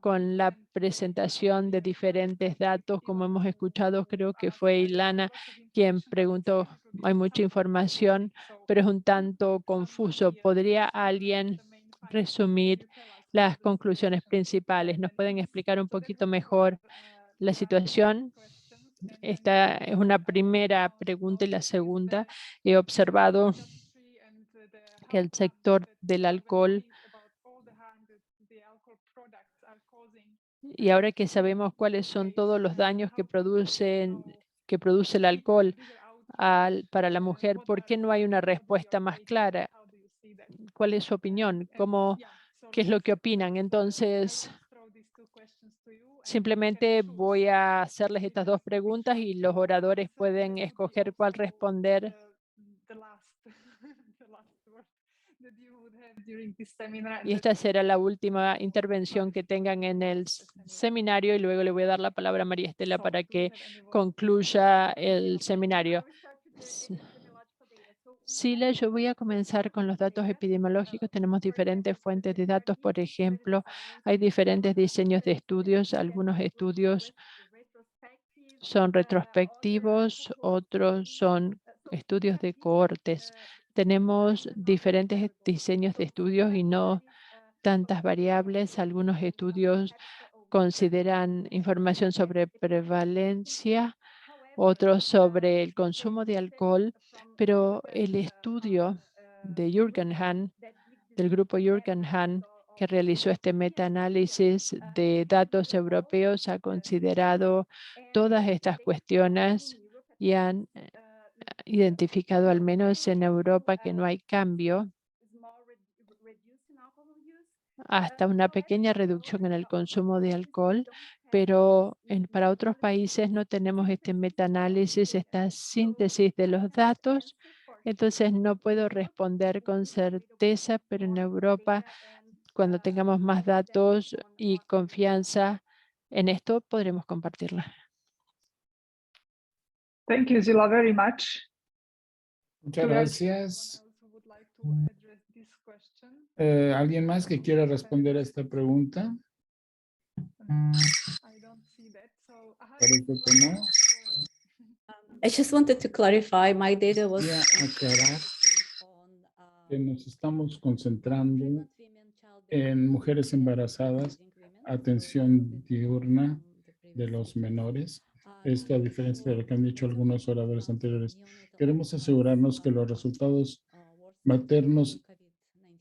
con la presentación de diferentes datos. Como hemos escuchado, creo que fue Ilana quien preguntó. Hay mucha información, pero es un tanto confuso. ¿Podría alguien resumir las conclusiones principales? ¿Nos pueden explicar un poquito mejor la situación? Esta es una primera pregunta, y la segunda, he observado que el sector del alcohol, y ahora que sabemos cuáles son todos los daños que produce el alcohol para la mujer, ¿por qué no hay una respuesta más clara? ¿Cuál es su opinión? ¿Qué es lo que opinan? Entonces, simplemente voy a hacerles estas 2 preguntas y los oradores pueden escoger cuál responder. Y esta será la última intervención que tengan en el seminario y luego le voy a dar la palabra a María Estela para que concluya el seminario. Sila, yo voy a comenzar con los datos epidemiológicos. Tenemos diferentes fuentes de datos. Por ejemplo, hay diferentes diseños de estudios. Algunos estudios son retrospectivos, otros son estudios de cohortes. Tenemos diferentes diseños de estudios y no tantas variables. Algunos estudios consideran información sobre prevalencia, otros sobre el consumo de alcohol, pero el estudio de Jürgen Hahn, del grupo Jürgen Hahn, que realizó este metaanálisis de datos europeos, ha considerado todas estas cuestiones y han identificado, al menos en Europa, que no hay cambio hasta una pequeña reducción en el consumo de alcohol, pero para otros países no tenemos este metaanálisis, esta síntesis de los datos, entonces no puedo responder con certeza, pero en Europa, cuando tengamos más datos y confianza en esto, podremos compartirla. Thank you, Zila, very much. Muchas gracias. ¿Alguien más que quiera responder a esta pregunta? Parece que no. I just wanted to clarify, my data was Quería aclarar que nos estamos concentrando en mujeres embarazadas, atención diurna de los menores. Esto a diferencia de lo que han dicho algunos oradores anteriores. Queremos asegurarnos que los resultados maternos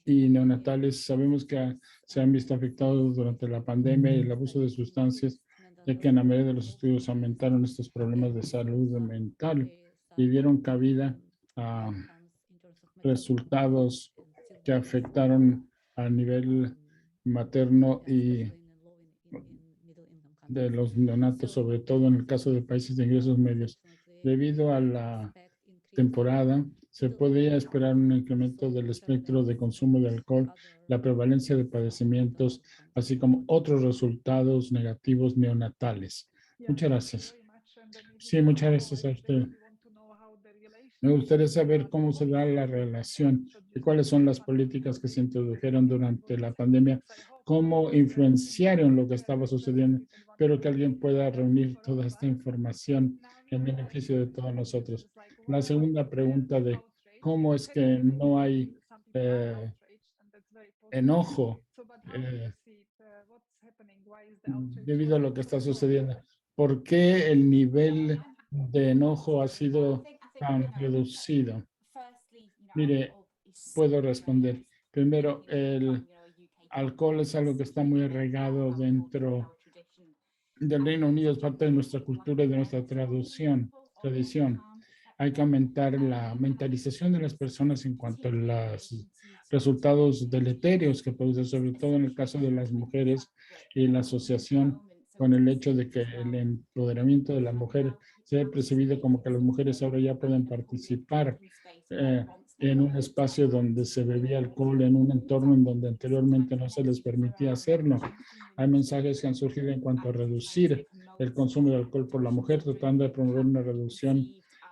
y neonatales sabemos que se han visto afectados durante la pandemia y el abuso de sustancias, ya que en la mayoría de los estudios aumentaron estos problemas de salud mental y dieron cabida a resultados que afectaron a nivel materno y de los neonatos, sobre todo en el caso de países de ingresos medios. Debido a la temporada, se podía esperar un incremento del espectro de consumo de alcohol, la prevalencia de padecimientos, así como otros resultados negativos neonatales. Muchas gracias. Sí, muchas gracias a usted. Me gustaría saber cómo se da la relación y cuáles son las políticas que se introdujeron durante la pandemia, cómo influenciaron lo que estaba sucediendo. Espero que alguien pueda reunir toda esta información en beneficio de todos nosotros. La segunda pregunta de cómo es que no hay enojo debido a lo que está sucediendo. ¿Por qué el nivel de enojo ha sido tan reducido? Mire, puedo responder. Primero, el alcohol es algo que está muy arraigado dentro del Reino Unido, es parte de nuestra cultura y de nuestra tradición. Hay que aumentar la mentalización de las personas en cuanto a los resultados deleterios que produce, sobre todo en el caso de las mujeres y la asociación con el hecho de que el empoderamiento de la mujer se ha percibido como que las mujeres ahora ya pueden participar en un espacio donde se bebía alcohol, en un entorno en donde anteriormente no se les permitía hacerlo. Hay mensajes que han surgido en cuanto a reducir el consumo de alcohol por la mujer, tratando de promover una reducción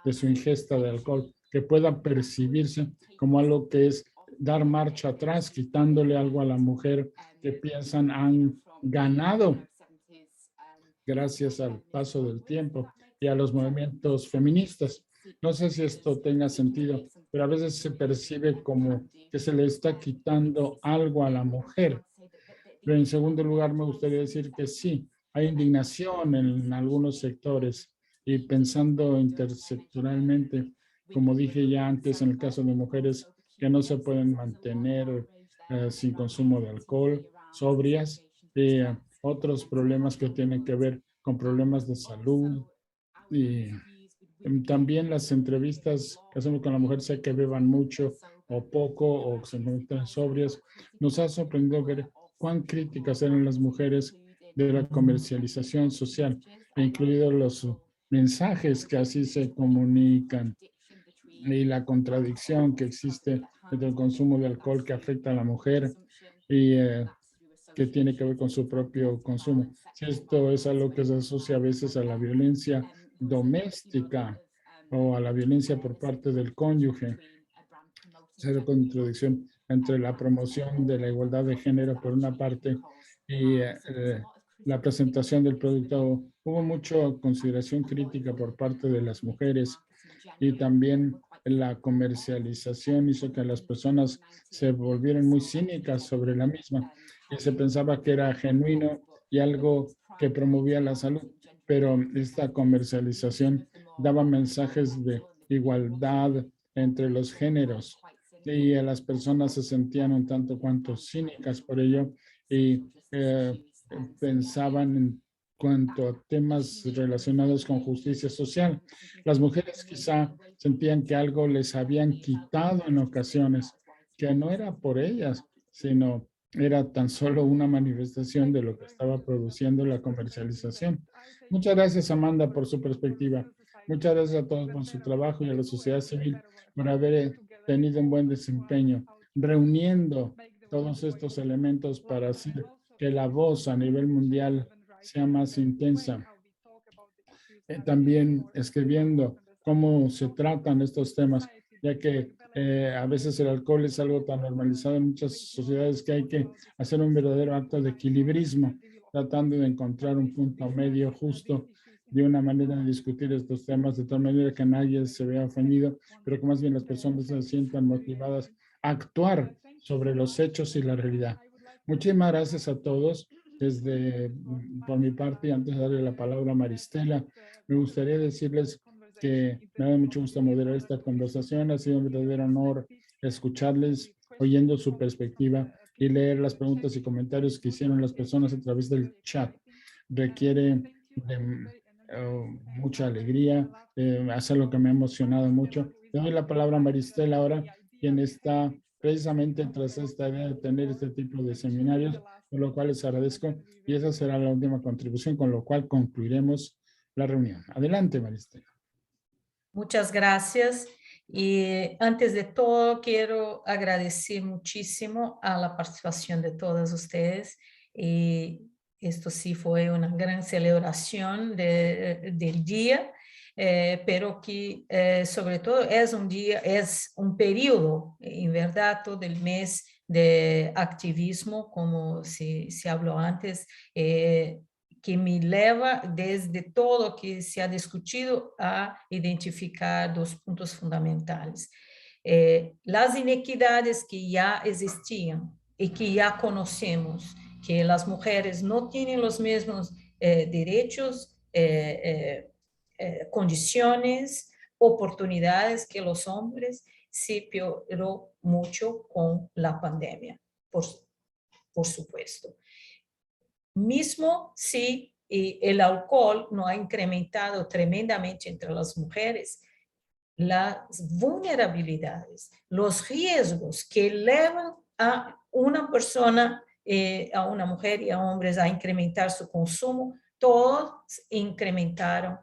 de su ingesta de alcohol, que pueda percibirse como algo que es dar marcha atrás, quitándole algo a la mujer que piensan han ganado gracias al paso del tiempo y a los movimientos feministas. No sé si esto tenga sentido, pero a veces se percibe como que se le está quitando algo a la mujer. Pero en segundo lugar, me gustaría decir que sí, hay indignación en algunos sectores y pensando intersectoralmente, como dije ya antes, en el caso de mujeres que no se pueden mantener sin consumo de alcohol, sobrias, otros problemas que tienen que ver con problemas de salud y también las entrevistas que hacemos con la mujer, sea que beban mucho o poco o que se encuentren sobrias, nos ha sorprendido ver cuán críticas eran las mujeres de la comercialización social, incluidos los mensajes que así se comunican y la contradicción que existe entre el consumo de alcohol que afecta a la mujer y que tiene que ver con su propio consumo. Si esto es algo que se asocia a veces a la violencia doméstica o a la violencia por parte del cónyuge. Cero contradicción entre la promoción de la igualdad de género por una parte y la presentación del producto. Hubo mucha consideración crítica por parte de las mujeres y también la comercialización hizo que las personas se volvieran muy cínicas sobre la misma y se pensaba que era genuino y algo que promovía la salud, pero esta comercialización daba mensajes de igualdad entre los géneros y las personas se sentían un tanto cuanto cínicas por ello y pensaban en cuanto a temas relacionados con justicia social. Las mujeres quizá sentían que algo les habían quitado en ocasiones, que no era por ellas, sino era tan solo una manifestación de lo que estaba produciendo la comercialización. Muchas gracias, Amanda, por su perspectiva. Muchas gracias a todos por su trabajo y a la sociedad civil por haber tenido un buen desempeño, reuniendo todos estos elementos para hacer que la voz a nivel mundial sea más intensa. También escribiendo cómo se tratan estos temas, ya que a veces el alcohol es algo tan normalizado en muchas sociedades que hay que hacer un verdadero acto de equilibrismo, tratando de encontrar un punto medio justo de una manera de discutir estos temas, de tal manera que nadie se vea ofendido, pero que más bien las personas se sientan motivadas a actuar sobre los hechos y la realidad. Muchísimas gracias a todos. Por mi parte, antes de darle la palabra a Maristela, me gustaría decirles que me da mucho gusto moderar esta conversación. Ha sido un verdadero honor escucharles, oyendo su perspectiva y leer las preguntas y comentarios que hicieron las personas a través del chat. Requiere de mucha alegría, hacer lo que me ha emocionado mucho. Le doy la palabra a Maristela ahora, quien está precisamente tras esta idea de tener este tipo de seminarios, por lo cual les agradezco y esa será la última contribución, con lo cual concluiremos la reunión. Adelante, Maristela. Muchas gracias. Y antes de todo, quiero agradecer muchísimo a la participación de todas ustedes. Y esto sí fue una gran celebración del día, pero que sobre todo es un día, es un periodo, en verdad, todo el mes de activismo, como se habló antes, que me leva desde todo que se ha discutido a identificar dos puntos fundamentais. Las inequidades que ya existían y que ya conocemos, que las mujeres no tienen los mismos derechos, condiciones, oportunidades que los hombres, se pioró mucho con la pandemia, por supuesto. Mismo si el alcohol no ha incrementado tremendamente entre las mujeres, las vulnerabilidades, los riesgos que llevan a una persona, a una mujer y a hombres a incrementar su consumo, todos incrementaron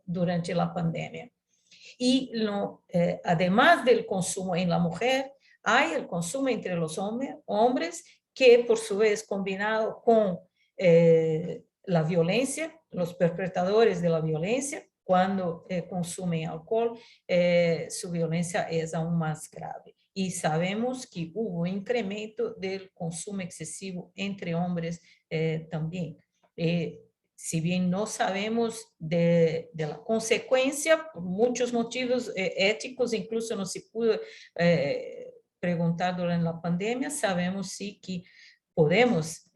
durante la pandemia. Y además del consumo en la mujer, hay el consumo entre los hombres que por su vez combinado con la violencia, los perpetradores de la violencia, cuando consumen alcohol, su violencia es aún más grave. Y sabemos que hubo incremento del consumo excesivo entre hombres también. Si bien no sabemos de la consecuencia, por muchos motivos éticos, incluso no se pudo preguntar durante la pandemia, sabemos sí que podemos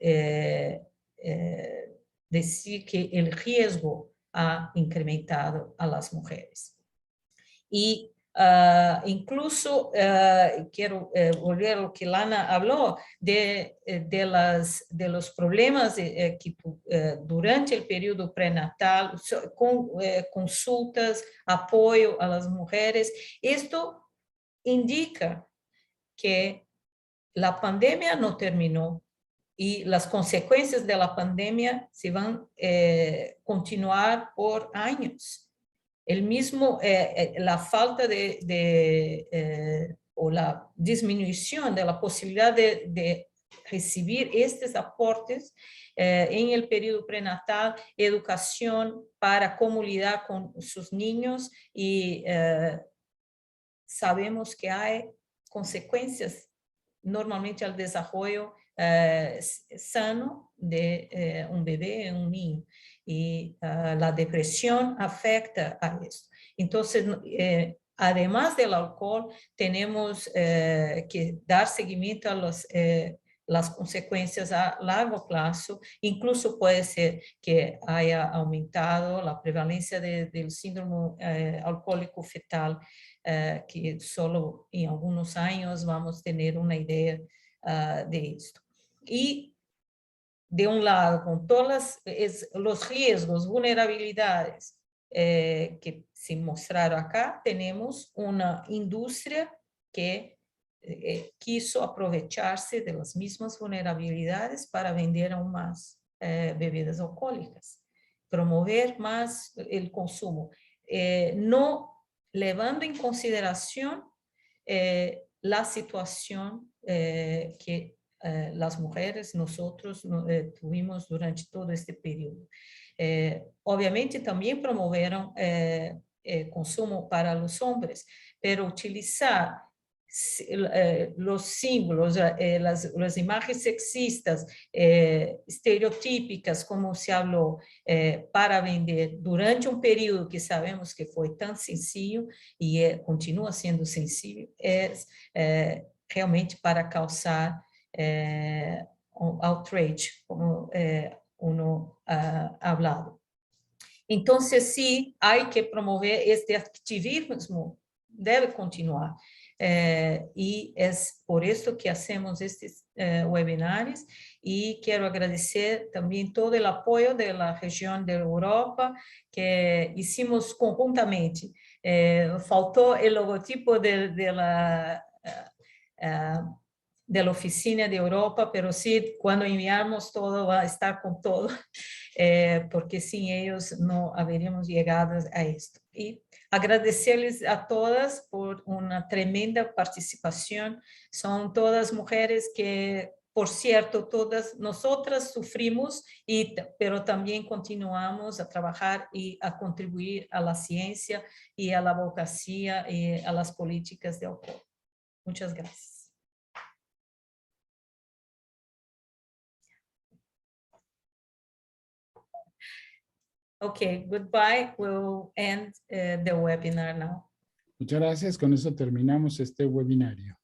decir que el riesgo ha incrementado a las mujeres. Y incluso quiero volver a lo que Lana habló de los problemas que durante el periodo prenatal, con consultas, apoyo a las mujeres. Esto indica que la pandemia no terminó y las consecuencias de la pandemia se van a continuar por años. la falta o la disminución de la posibilidad de recibir estos aportes en el periodo prenatal, educación para cómo lidiar con sus niños y sabemos que hay consecuencias normalmente al desarrollo sano de un bebé, un niño. Y la depresión afecta a esto. Entonces, además del alcohol, tenemos que dar seguimiento a las consecuencias a largo plazo. Incluso puede ser que haya aumentado la prevalencia del síndrome alcohólico fetal, que solo en algunos años vamos a tener una idea de esto. Y de un lado, con todos los riesgos, vulnerabilidades que se mostraron acá, tenemos una industria que quiso aprovecharse de las mismas vulnerabilidades para vender aún más bebidas alcohólicas, promover más el consumo, no llevando en consideración la situación que las mujeres, nosotros tuvimos durante todo este periodo. Obviamente también promovieron consumo para los hombres, pero utilizar los símbolos, las imágenes sexistas, estereotípicas, como se habló, para vender durante un periodo que sabemos que fue tan sencillo y continúa siendo sencillo, es realmente para causar un outrage, como uno ha hablado. Entonces, sí, hay que promover este activismo, debe continuar. Y es por eso que hacemos estos webinars, y quiero agradecer también todo el apoyo de la región de Europa que hicimos conjuntamente. Faltó el logotipo de la oficina de Europa, pero sí, cuando enviamos todo va a estar con todo, porque sin ellos no habríamos llegado a esto. Y agradecerles a todas por una tremenda participación. Son todas mujeres que, por cierto, todas nosotras sufrimos, pero también continuamos a trabajar y a contribuir a la ciencia y a la abogacía y a las políticas de alcohol. Muchas gracias. Okay, goodbye. We'll end the webinar now. Muchas gracias. Con eso terminamos este webinario.